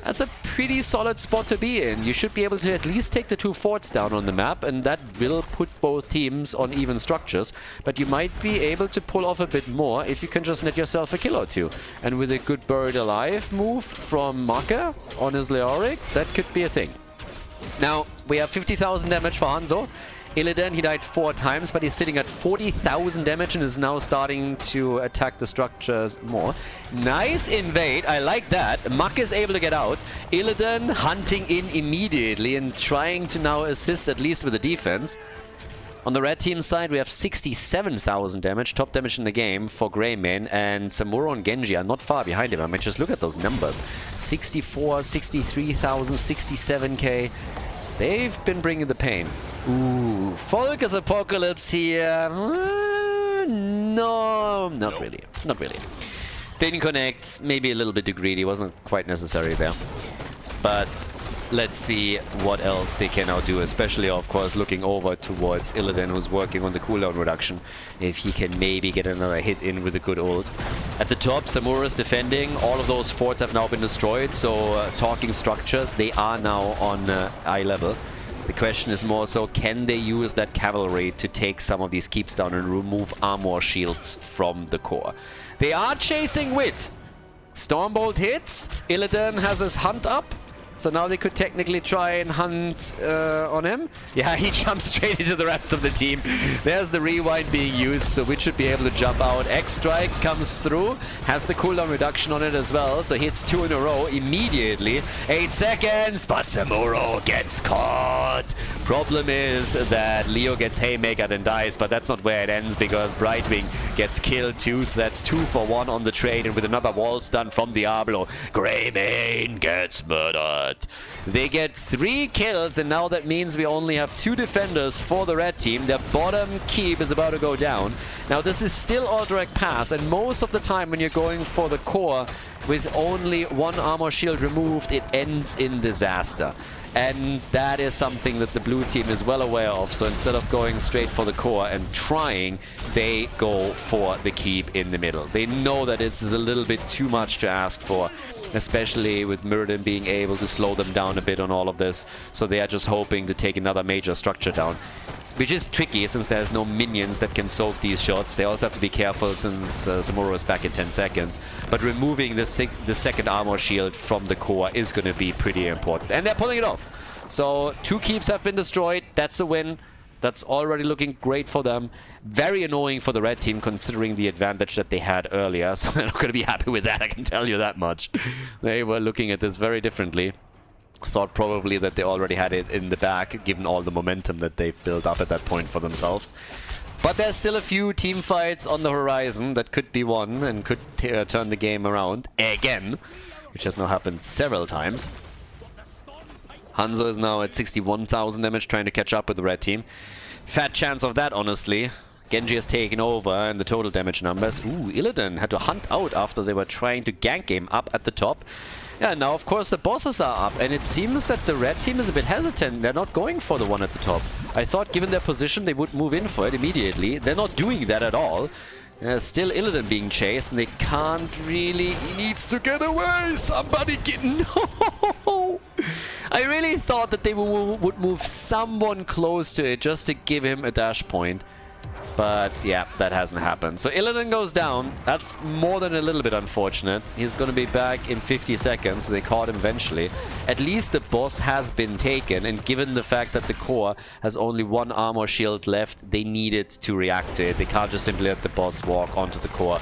That's a pretty solid spot to be in. You should be able to at least take the 2 forts down on the map, and that will put both teams on even structures. But you might be able to pull off a bit more if you can just net yourself a kill or two. And with a good buried alive move from Maka on his Leoric, that could be a thing. Now, we have 50,000 damage for Hanzo. Illidan, he died 4 times, but he's sitting at 40,000 damage and is now starting to attack the structures more. Nice invade, I like that. Muck is able to get out. Illidan hunting in immediately and trying to now assist at least with the defense. On the red team side, we have 67,000 damage, top damage in the game for Greymane, and Samuro and Genji are not far behind him. I mean, just look at those numbers. 64, 63,000, 67k. They've been bringing the pain. Ooh, Focus Apocalypse here. No, not really. Not really. Didn't connect. Maybe a little bit too greedy. Wasn't quite necessary there. But let's see what else they can now do, especially, of course, looking over towards Illidan, who's working on the cooldown reduction. If he can maybe get another hit in with a good ult. At the top, Samuro is defending. All of those forts have now been destroyed, so talking structures, they are now on eye level. The question is more so, can they use that cavalry to take some of these keeps down and remove armor shields from the core? They are chasing Wit. Stormbolt hits. Illidan has his hunt up. So now they could technically try and hunt on him. Yeah, he jumps straight into the rest of the team. There's the rewind being used, so we should be able to jump out. X-Strike comes through, has the cooldown reduction on it as well, so hits 2 in a row immediately. 8 seconds, but Samuro gets caught. Problem is that Leo gets haymakered and dies, but that's not where it ends, because Brightwing gets killed too, so that's 2 for 1 on the trade, and with another wall stun from Diablo, Greymane gets murdered. They get 3 kills, and now that means we only have 2 defenders for the red team. Their bottom keep is about to go down. Now this is still all direct pass, and most of the time when you're going for the core with only 1 armor shield removed, it ends in disaster. And that is something that the blue team is well aware of. So instead of going straight for the core and trying, they go for the keep in the middle. They know that it's a little bit too much to ask for, especially with Mirrodin being able to slow them down a bit on all of this. So they are just hoping to take another major structure down, which is tricky since there's no minions that can soak these shots. They also have to be careful since Samuro is back in 10 seconds. But removing the second armor shield from the core is going to be pretty important. And they're pulling it off. So 2 keeps have been destroyed. That's a win. That's already looking great for them. Very annoying for the red team considering the advantage that they had earlier. So they're not going to be happy with that, I can tell you that much. They were looking at this very differently. Thought probably that they already had it in the back, given all the momentum that they've built up at that point for themselves. But there's still a few team fights on the horizon that could be won and could turn the game around again, which has now happened several times. Hanzo is now at 61,000 damage, trying to catch up with the red team. Fat chance of that, honestly. Genji has taken over in the total damage numbers. Ooh, Illidan had to hunt out after they were trying to gank game up at the top. Yeah, now of course the bosses are up, and it seems that the red team is a bit hesitant. They're not going for the one at the top. I thought given their position they would move in for it immediately. They're not doing that at all. Still Illidan being chased, and they can't really... He needs to get away! Somebody get... No! I really thought that they would move someone close to it just to give him a dash point. But yeah, that hasn't happened. So Illidan goes down. That's more than a little bit unfortunate. He's going to be back in 50 seconds. They caught him eventually. At least the boss has been taken. And given the fact that the core has only one armor shield left, they needed to react to it. They can't just simply let the boss walk onto the core.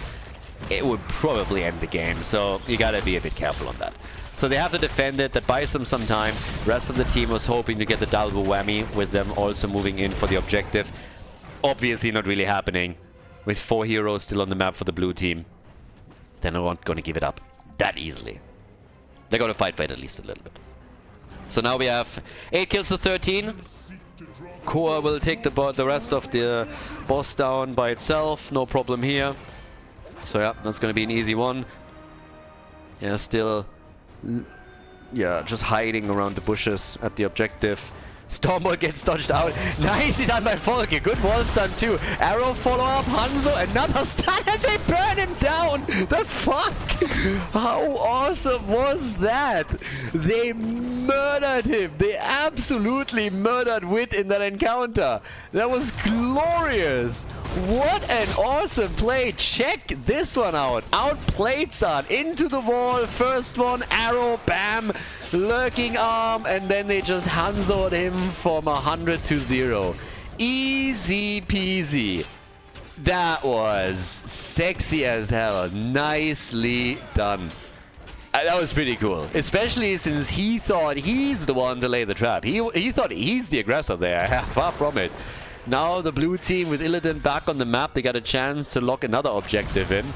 It would probably end the game. So you gotta be a bit careful on that. So they have to defend it. That buys them some time. Rest of the team was hoping to get the double whammy with them also moving in for the objective. Obviously not really happening. With 4 heroes still on the map for the blue team. They're not going to give it up that easily. They're going to fight for it at least a little bit. So now we have 8 kills to 13. Core will take the rest of the boss down by itself. No problem here. So yeah, that's going to be an easy one. Yeah, still... Yeah, just hiding around the bushes at the objective. Stormbolt gets dodged out. Nicely done by Volker. Good wall stun too. Arrow follow up. Hanzo, another stun, and they burn him down. The fuck? How awesome was that? They murdered him. They absolutely murdered Wit in that encounter. That was glorious. What an awesome play. Check this one out. Outplayed Zan into the wall. First one, arrow, bam. Lurking arm, and then they just Hanzo'd him from 100 to 0. Easy peasy. That was sexy as hell. Nicely done. That was pretty cool. Especially since he thought he's the one to lay the trap. He thought he's the aggressor there. Far from it. Now the blue team with Illidan back on the map. They got a chance to lock another objective in.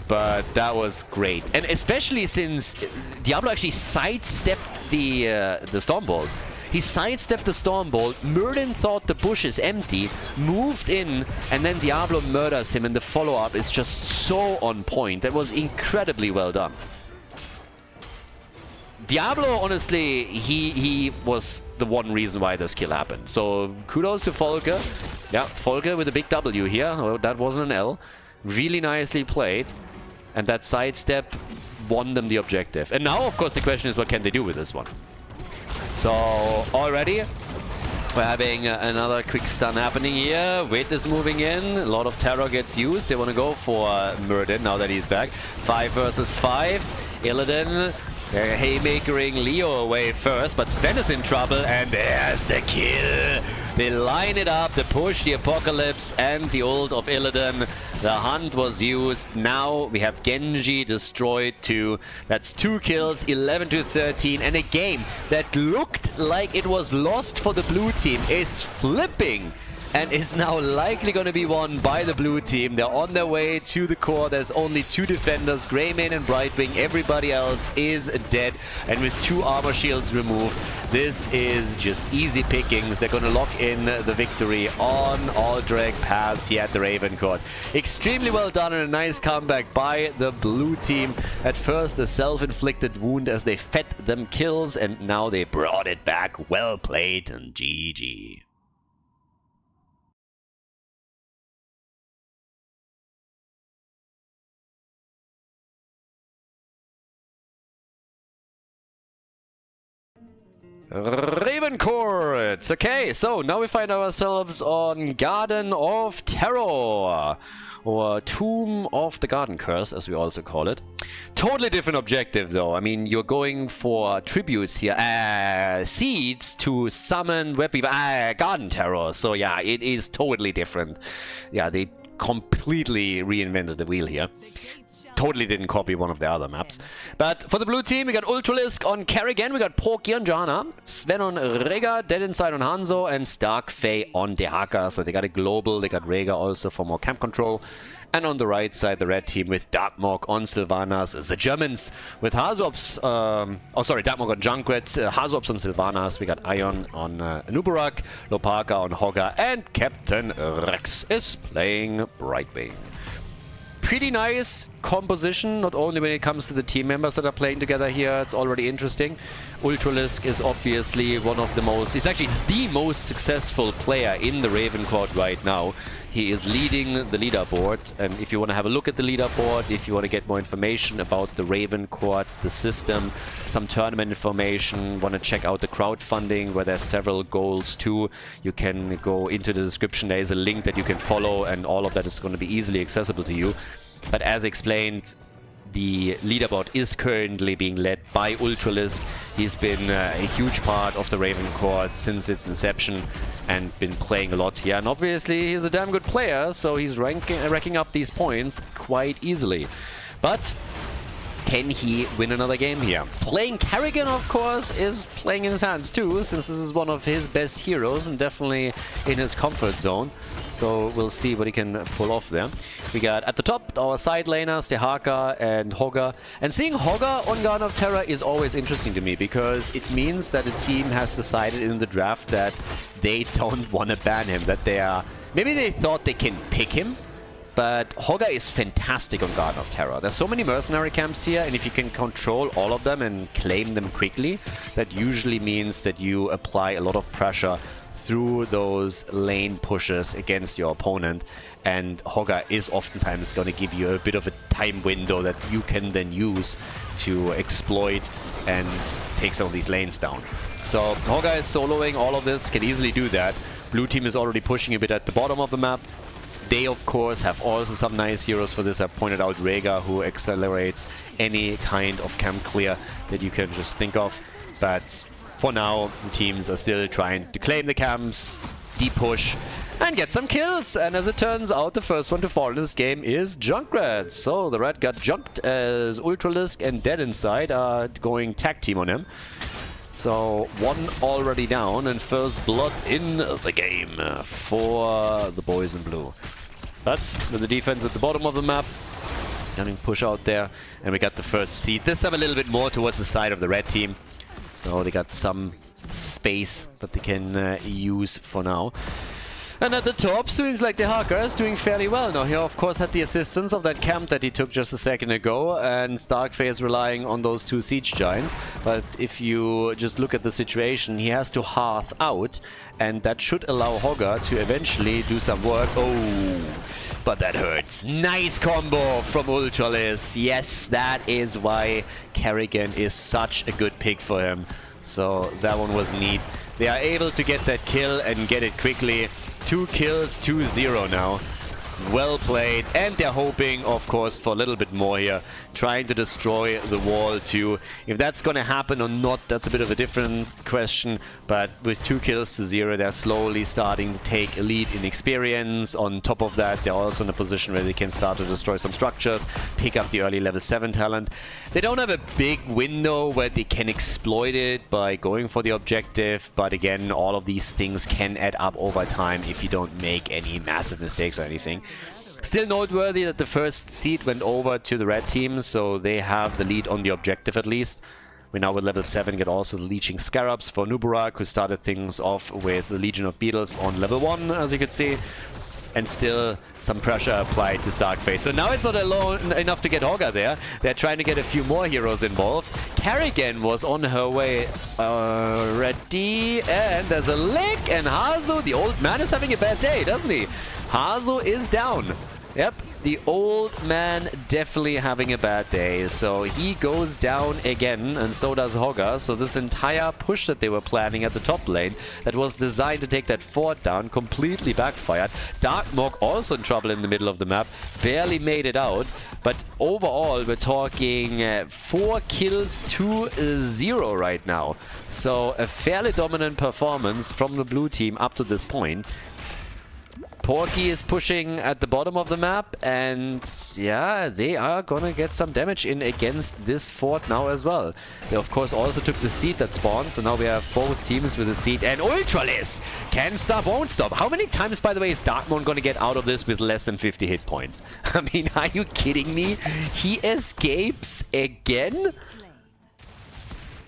But that was great. And especially since Diablo actually sidestepped the Stormbolt. He sidestepped the Stormbolt. Merlin thought the bush is empty, moved in, and then Diablo murders him, and the follow-up is just so on point. That was incredibly well done. Diablo, honestly, he was the one reason why this kill happened. So kudos to Volker. Yeah, Volker with a big W here. Oh, that wasn't an L. Really nicely played. And that sidestep won them the objective. And now, of course, the question is, what can they do with this one? So, already, we're having another quick stun happening here. Wait is moving in. A lot of terror gets used. They want to go for Murden now that he's back. 5 versus 5. Illidan haymakering Leo away first, but Sven is in trouble, and there's the kill. They line it up, the push, the apocalypse, and the ult of Illidan. The hunt was used. Now we have Genji destroyed too. That's 2 kills, 11 to 13, and a game that looked like it was lost for the blue team is flipping and is now likely going to be won by the blue team. They're on their way to the core. There's only 2 defenders, Greymane and Brightwing. Everybody else is dead. And with 2 armor shields removed, this is just easy pickings. They're going to lock in the victory on Aldrich Pass here at the RavenCourt. Extremely well done and a nice comeback by the blue team. At first, a self-inflicted wound as they fed them kills, and now they brought it back. Well played, and GG. RavenCourt! Okay, so now we find ourselves on Garden of Terror, or Tomb of the Garden Curse, as we also call it. Totally different objective, though. I mean, you're going for tributes here, seeds to summon Garden Terror. So yeah, it is totally different. Yeah, they completely reinvented the wheel here. totally didn't copy one of the other maps. But for the blue team, we got Ultralisk on Kerrigan, we got Porky on Janna, Sven on Rega, Dead Inside on Hanzo, and Stark Faye on Dehaka. So they got a global, they got Rega also for more camp control. And on the right side, the red team with Darkmog on Sylvanas, the Germans with Hazops, Darkmog on Junkrets, Hazops on Sylvanas, we got Ion on Nubarak, Lopaka on Hogga, and Captain Rex is playing Brightwing. Pretty nice composition, not only when it comes to the team members that are playing together here, it's already interesting. Ultralisk is obviously one of the most, he's actually the most successful player in the RavenCourt right now. He is leading the leaderboard, and if you want to have a look at the leaderboard, if you want to get more information about the RavenCourt, the system, some tournament information, want to check out the crowdfunding where there's several goals too, you can go into the description. There is a link that you can follow, and all of that is going to be easily accessible to you. But as explained, the leaderboard is currently being led by Ultralisk. He's been a huge part of the RavenCourt since its inception and been playing a lot here. And obviously he's a damn good player, so he's racking up these points quite easily. But can he win another game here? Playing Kerrigan, of course, is playing in his hands too, since this is one of his best heroes and definitely in his comfort zone. So we'll see what he can pull off there. We got at the top our side laners, Dehaka and Hogga. And seeing Hogga on Garden of Terror is always interesting to me, because it means that a team has decided in the draft that they don't want to ban him, that they are... Maybe they thought they can pick him, but Hogga is fantastic on Garden of Terror. There's so many mercenary camps here, and if you can control all of them and claim them quickly, that usually means that you apply a lot of pressure through those lane pushes against your opponent, and Hogga is oftentimes going to give you a bit of a time window that you can then use to exploit and take some of these lanes down. So Hogga is soloing all of this, can easily do that. Blue team is already pushing a bit at the bottom of the map. They, of course, have also some nice heroes for this. I pointed out Rega, who accelerates any kind of camp clear that you can just think of. But for now, the teams are still trying to claim the camps, deep push, and get some kills. And as it turns out, the first one to fall in this game is Junkrat. So the red got junked as Ultralisk and Dead Inside are going tag team on him. So one already down, and first blood in the game for the boys in blue. But with the defense at the bottom of the map, getting push out there, and we got the first seed. This time a little bit more towards the side of the red team. So they got some space that they can use for now. And at the top, seems like Dehaka is doing fairly well. Now, he of course had the assistance of that camp that he took just a second ago, and Starkface is relying on those two siege giants. But if you just look at the situation, he has to hearth out, and that should allow Hogga to eventually do some work. Oh, but that hurts. Nice combo from Ultralisk. Yes, that is why Kerrigan is such a good pick for him. So that one was neat. They are able to get that kill and get it quickly. 2 kills, 2-0 now. Well played, and they're hoping, of course, for a little bit more here, trying to destroy the wall too. If that's going to happen or not, that's a bit of a different question, but with 2 kills to 0, they're slowly starting to take a lead in experience. On top of that, they're also in a position where they can start to destroy some structures, pick up the early level 7 talent. They don't have a big window where they can exploit it by going for the objective, but again, all of these things can add up over time if you don't make any massive mistakes or anything. Still noteworthy that the first seed went over to the red team, so they have the lead on the objective at least. We now with level 7 get also the Leeching Scarabs for Nubarak, who started things off with the Legion of Beetles on level 1, as you could see. And still some pressure applied to Starkface. So now it's not alone enough to get Hogga there. They're trying to get a few more heroes involved. Kerrigan was on her way already, and there's a lick, and Hazo, the old man, is having a bad day, doesn't he? Hazo is down. Yep, the old man definitely having a bad day. So he goes down again, and so does Hogga. So this entire push that they were planning at the top lane that was designed to take that fort down completely backfired. Darkmog also in trouble in the middle of the map, barely made it out. But overall, we're talking 4 kills to 0 right now. So a fairly dominant performance from the blue team up to this point. Porky is pushing at the bottom of the map, and yeah, they are gonna get some damage in against this fort now as well. They of course also took the seed that spawned, so now we have both teams with the seed, and Ultralis can stop, won't stop. How many times, by the way, is Darkmoon gonna get out of this with less than 50 hit points? I mean, are you kidding me? He escapes again?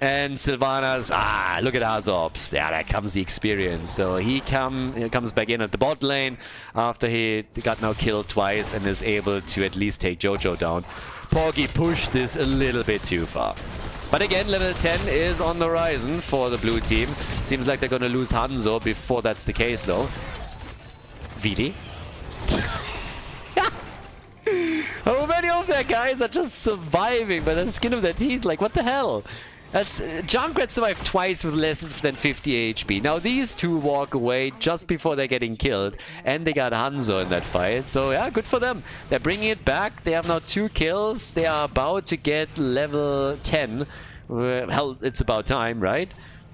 And Sylvanas, look at Azops. Yeah, there comes the experience. So he comes back in at the bot lane after he got now killed twice and is able to at least take Jojo down. Porky pushed this a little bit too far. But again, level 10 is on the horizon for the blue team. Seems like they're going to lose Hanzo before that's the case, though. Vidi. How many of their guys are just surviving by the skin of their teeth? Like, what the hell? That's Junkrat survived twice with less than 50 HP. Now these two walk away just before they're getting killed, and they got Hanzo in that fight. So yeah, good for them. They're bringing it back. They have now 2 kills. They are about to get level 10. Hell, it's about time, right?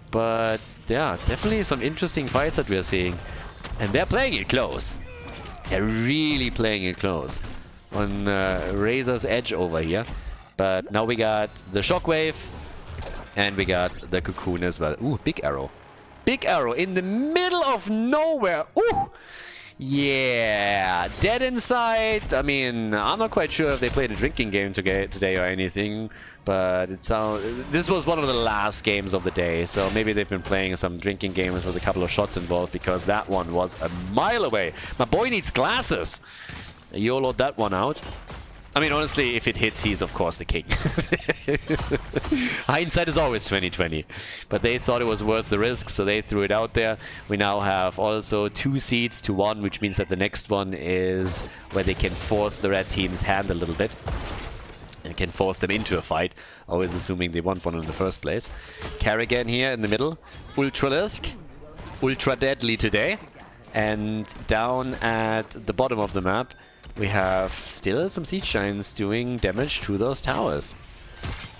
But yeah, definitely some interesting fights that we're seeing, and they're playing it close. They're really playing it close on Razor's edge over here. But now we got the Shockwave. And we got the Cocoon as well. Ooh, big arrow. Big arrow in the middle of nowhere. Ooh! Yeah! Dead inside. I mean, I'm not quite sure if they played a drinking game today or anything. But it sounds... This was one of the last games of the day. So maybe they've been playing some drinking games with a couple of shots involved. Because that one was a mile away. My boy needs glasses. YOLO'd that one out. I mean, honestly, if it hits, he's of course the king. Hindsight is always 20/20. But they thought it was worth the risk, so they threw it out there. We now have also 2 seeds to 1, which means that the next one is where they can force the red team's hand a little bit. And can force them into a fight, always assuming they want one in the first place. Kerrigan here in the middle. Ultralisk. Ultra deadly today. And down at the bottom of the map, we have still some Siege Giants doing damage to those towers.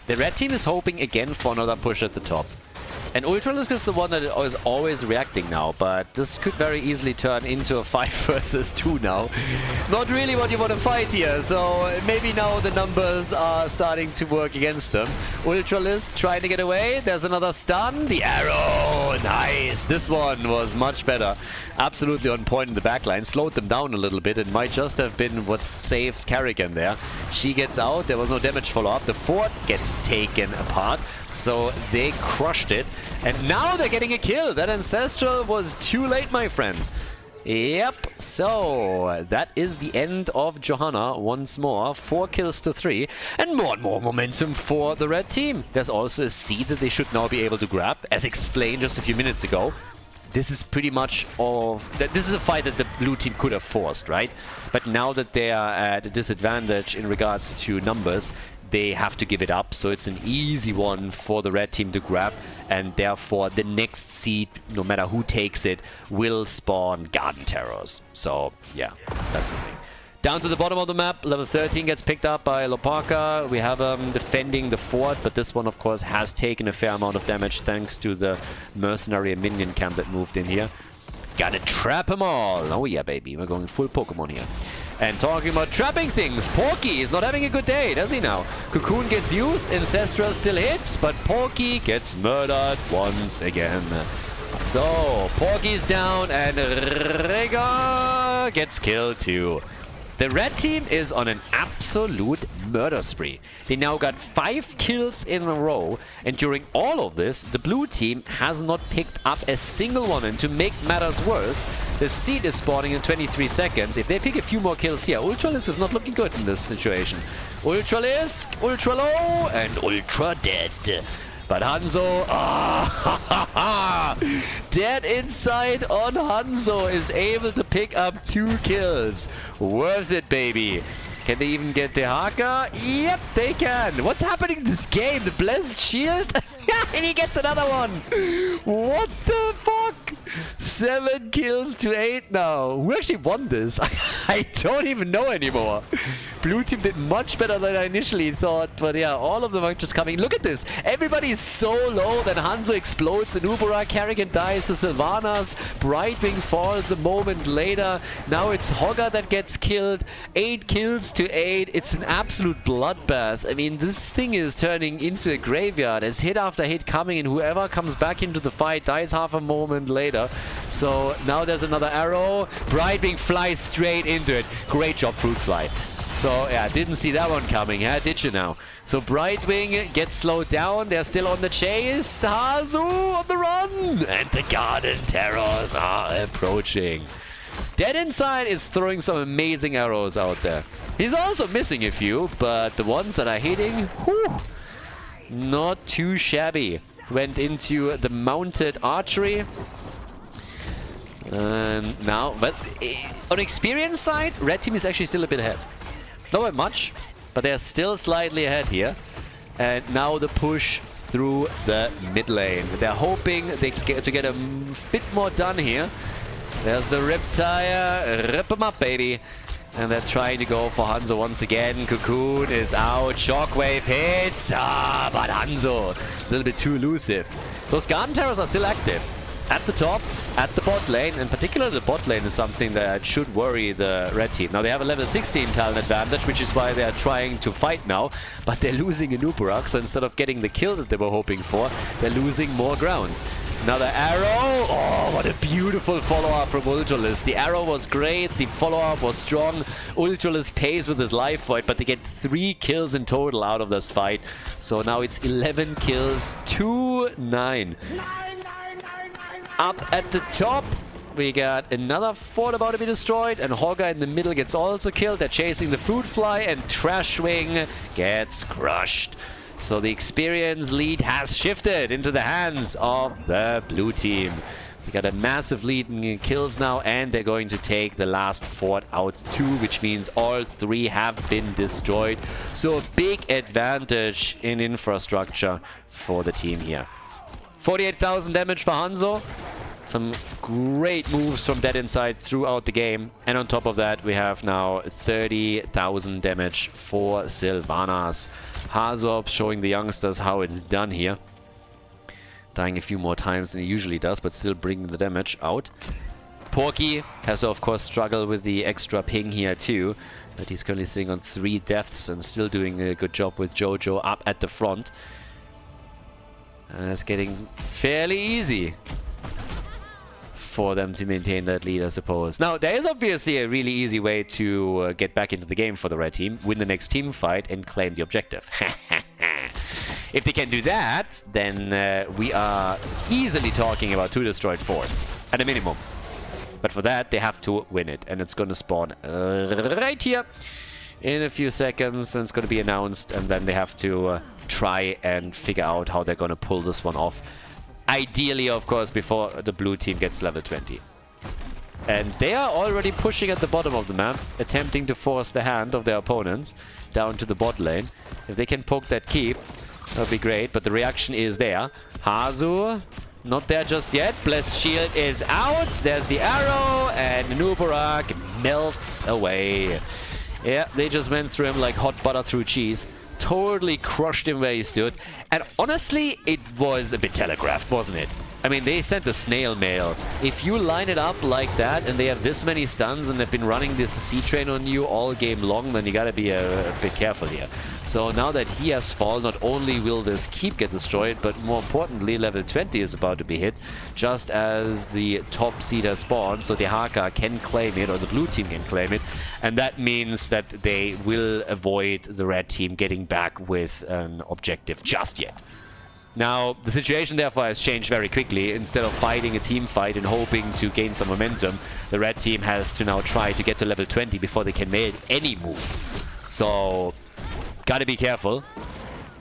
The red team is hoping again for another push at the top. And Ultralisk is the one that is always reacting now, but this could very easily turn into a 5 versus 2 now. Not really what you want to fight here, so maybe now the numbers are starting to work against them. Ultralisk trying to get away, there's another stun, the arrow, nice! This one was much better. Absolutely on point in the backline, slowed them down a little bit. It might just have been what saved Kerrigan there. She gets out, there was no damage follow-up, the fort gets taken apart. So they crushed it. And now they're getting a kill. That Ancestral was too late, my friend. Yep. So that is the end of Johanna once more. 4 kills to 3. And more momentum for the red team. There's also a seed that they should now be able to grab. As explained just a few minutes ago. This is pretty much this is a fight that the blue team could have forced, right? But now that they are at a disadvantage in regards to numbers, they have to give it up, so it's an easy one for the red team to grab, and therefore the next seed, no matter who takes it, will spawn Garden Terrors. So yeah, that's the thing. Down to the bottom of the map, level 13 gets picked up by Lopaka. We have defending the fort, but this one of course has taken a fair amount of damage thanks to the mercenary and minion camp that moved in here. Gotta trap them all. Oh yeah, baby, we're going full Pokemon here. And talking about trapping things, Porky is not having a good day, does he now? Cocoon gets used, Ancestral still hits, but Porky gets murdered once again. So, Porky's down and Rega gets killed too. The red team is on an absolute murder spree. They now got 5 kills in a row, and during all of this, the blue team has not picked up a single one. And to make matters worse, the seed is spawning in 23 seconds. If they pick a few more kills here, Ultralisk is not looking good in this situation. Ultralisk, Ultra Low, and Ultra Dead. But Hanzo, dead inside on Hanzo is able to pick up 2 kills. Worth it, baby. Can they even get the Haka? Yep, they can. What's happening in this game? The Blessed Shield? And he gets another one. What the fuck? 7 kills to 8 now. Who actually won this? I don't even know anymore. Blue team did much better than I initially thought. But yeah, all of them are just coming. Look at this. Everybody is so low that Hanzo explodes. Anubara, Kerrigan dies to Sylvanas. Brightwing falls a moment later. Now it's Hogger that gets killed. 8 kills to 8. It's an absolute bloodbath. I mean, this thing is turning into a graveyard. There's hit after hit coming, and whoever comes back into the fight dies half a moment later. So now there's another arrow. Brightwing flies straight into it. Great job, Fruit Fly. So yeah, didn't see that one coming, huh? Did you now? So Brightwing gets slowed down. They're still on the chase. Hazu on the run! And the Garden Terrors are approaching. Dead Inside is throwing some amazing arrows out there. He's also missing a few, but the ones that are hitting, whew, not too shabby. Went into the mounted archery. And now, but on experience side, red team is actually still a bit ahead. Not by much, but they're still slightly ahead here. And now the push through the mid lane. They're hoping they get to get a bit more done here. There's the Riptire. Rip him up, baby. And they're trying to go for Hanzo once again. Cocoon is out. Shockwave hits. But Hanzo, a little bit too elusive. Those Garden Terrors are still active. At the top, at the bot lane, and particularly the bot lane is something that should worry the red team. Now they have a level 16 talent advantage, which is why they're trying to fight now, but they're losing a Nubarak, so instead of getting the kill that they were hoping for, they're losing more ground. Another arrow. Oh, what a beautiful follow-up from Ultralis. The arrow was great, the follow-up was strong. Ultralis pays with his life void, but they get 3 kills in total out of this fight. So now it's 11 kills to 9. Up at the top, we got another fort about to be destroyed, and Hogger in the middle gets also killed. They're chasing the Fruit Fly, and Trashwing gets crushed. So the experience lead has shifted into the hands of the blue team. We got a massive lead in kills now, and they're going to take the last fort out too, which means all 3 have been destroyed. So a big advantage in infrastructure for the team here. 48,000 damage for Hanzo. Some great moves from Dead Inside throughout the game. And on top of that, we have now 30,000 damage for Sylvanas. Hazorb showing the youngsters how it's done here. Dying a few more times than he usually does, but still bringing the damage out. Porky has to, of course, struggle with the extra ping here too. But he's currently sitting on 3 deaths and still doing a good job with Jojo up at the front. It's getting fairly easy for them to maintain that lead, I suppose. Now, there is obviously a really easy way to get back into the game for the red team, win the next team fight, and claim the objective. If they can do that, then we are easily talking about 2 destroyed forts, at a minimum. But for that, they have to win it, and it's going to spawn right here in a few seconds, and it's going to be announced, and then they have to try and figure out how they're going to pull this one off. Ideally, of course, before the blue team gets level 20. And they are already pushing at the bottom of the map, attempting to force the hand of their opponents down to the bot lane. If they can poke that keep, that would be great, but the reaction is there. Hazu, not there just yet. Blessed Shield is out. There's the arrow, and Nubarak melts away. Yeah, they just went through him like hot butter through cheese. Totally crushed him where he stood. And honestly, it was a bit telegraphed, wasn't it? I mean, they sent a snail mail. If you line it up like that and they have this many stuns and they've been running this C-train on you all game long, then you gotta be a bit careful here. So now that he has fallen, not only will this keep get destroyed, but more importantly, level 20 is about to be hit, just as the top seed has spawned, so the Haka can claim it, or the blue team can claim it, and that means that they will avoid the red team getting back with an objective just yet. Now, the situation therefore has changed very quickly. Instead of fighting a team fight and hoping to gain some momentum, the red team has to now try to get to level 20 before they can make any move. So, gotta be careful.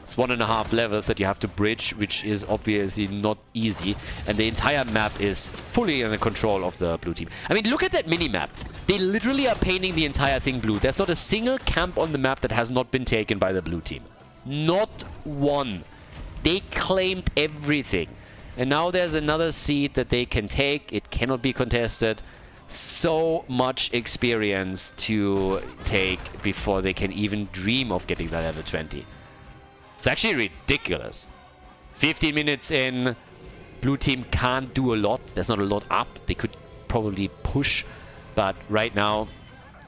It's 1.5 levels that you have to bridge, which is obviously not easy. And the entire map is fully under control of the blue team. I mean, look at that mini-map. They literally are painting the entire thing blue. There's not a single camp on the map that has not been taken by the blue team. Not one. They claimed everything. And now there's another seed that they can take. It cannot be contested. So much experience to take before they can even dream of getting that level 20. It's actually ridiculous. 15 minutes in, blue team can't do a lot. There's not a lot up. They could probably push, but right now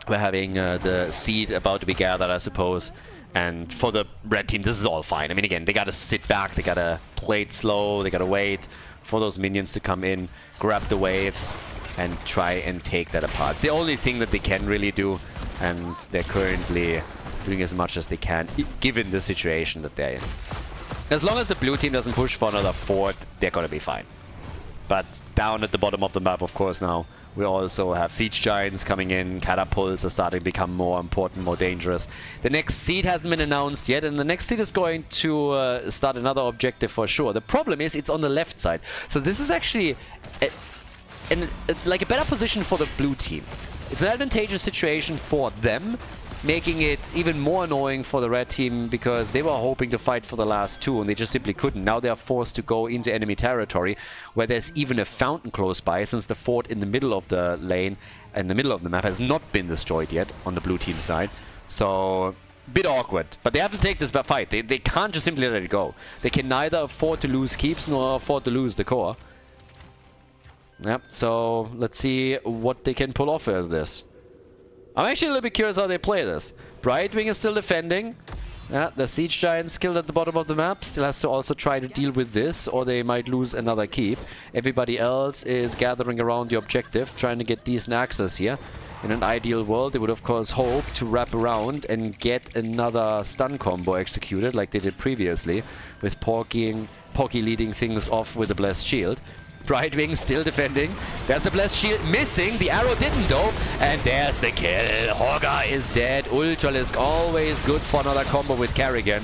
we're having the seed about to be gathered, I suppose. And for the red team, this is all fine. I mean, again, they gotta sit back, they gotta play it slow, they gotta wait for those minions to come in, grab the waves, and try and take that apart. It's the only thing that they can really do, and they're currently doing as much as they can, given the situation that they're in. As long as the blue team doesn't push for another fort, they're gonna be fine. But down at the bottom of the map, of course, now, we also have siege giants coming in, catapults are starting to become more important, more dangerous. The next seed hasn't been announced yet, and the next seed is going to start another objective for sure. The problem is it's on the left side. So this is actually like a better position for the blue team. It's an advantageous situation for them, making it even more annoying for the red team because they were hoping to fight for the last two and they just simply couldn't. Now they are forced to go into enemy territory where there's even a fountain close by, since the fort in the middle of the lane, in the middle of the map, has not been destroyed yet on the blue team side. So, bit awkward. But they have to take this fight. They can't just simply let it go. They can neither afford to lose keeps nor afford to lose the core. Yep, so let's see what they can pull off as this. I'm actually a little bit curious how they play this. Brightwing is still defending. Yeah, the siege giant skilled at the bottom of the map still has to also try to deal with this, or they might lose another keep. Everybody else is gathering around the objective, trying to get decent access here. In an ideal world, they would of course hope to wrap around and get another stun combo executed like they did previously, with Porky leading things off with a blessed shield. Brightwing still defending. There's the blessed shield missing. The arrow didn't though. And there's the kill. Hogger is dead. Ultralisk always good for another combo with Kerrigan.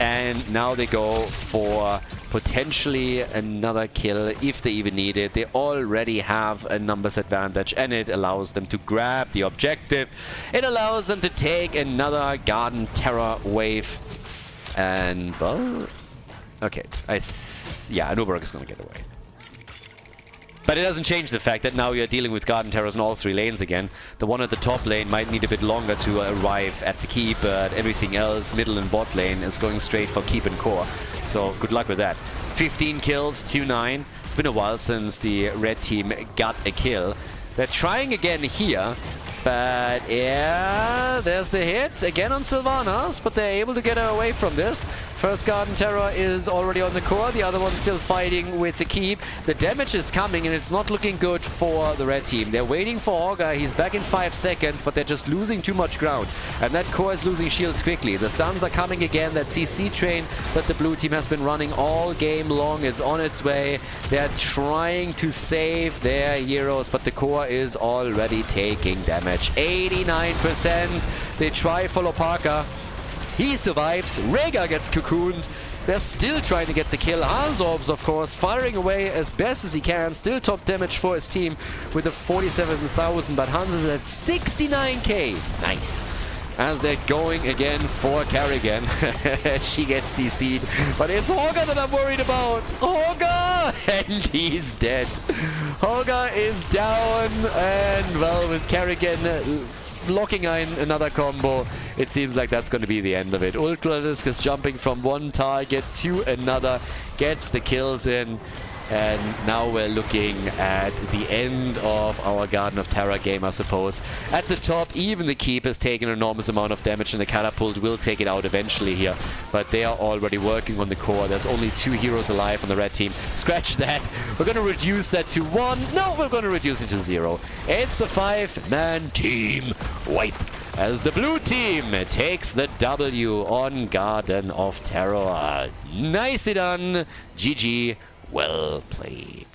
And now they go for potentially another kill if they even need it. They already have a numbers advantage and it allows them to grab the objective. It allows them to take another Garden Terror wave. And well, okay. Yeah, Nubaruk is going to get away. But it doesn't change the fact that now you're dealing with Garden Terrors in all three lanes again. The one at the top lane might need a bit longer to arrive at the keep, but everything else, middle and bot lane, is going straight for keep and core. So good luck with that. 15 kills, 2-9. It's been a while since the red team got a kill. They're trying again here, but yeah, there's the hit again on Sylvanas, but they're able to get her away from this. First Garden Terror is already on the core, the other one's still fighting with the keep. The damage is coming and it's not looking good for the red team. They're waiting for Augur, he's back in 5 seconds, but they're just losing too much ground. And that core is losing shields quickly. The stuns are coming again, that CC train that the blue team has been running all game long is on its way. They're trying to save their heroes, but the core is already taking damage. 89%. They try for Lopaka. He survives. Rhaegar gets cocooned. They're still trying to get the kill. Hanzorbs, of course, firing away as best as he can. Still top damage for his team with the 47,000, but Hans is at 69k. Nice. As they're going again for Kerrigan. She gets CC'd. But it's Hogger that I'm worried about. Hogger! And he's dead. Hogger is down. And, well, with Kerrigan blocking in another combo, it seems like that's going to be the end of it. Ultralisk is jumping from one target to another, gets the kills in, and now we're looking at the end of our Garden of Terror game, I suppose. At the top, even the keep has taken an enormous amount of damage, and the catapult will take it out eventually here, but they are already working on the core. There's only 2 heroes alive on the red team. Scratch that. We're going to reduce that to 1. No, we're going to reduce it to 0. It's a 5-man team wipe as the blue team takes the W on Garden of Terror. Nicely done. GG. Well played.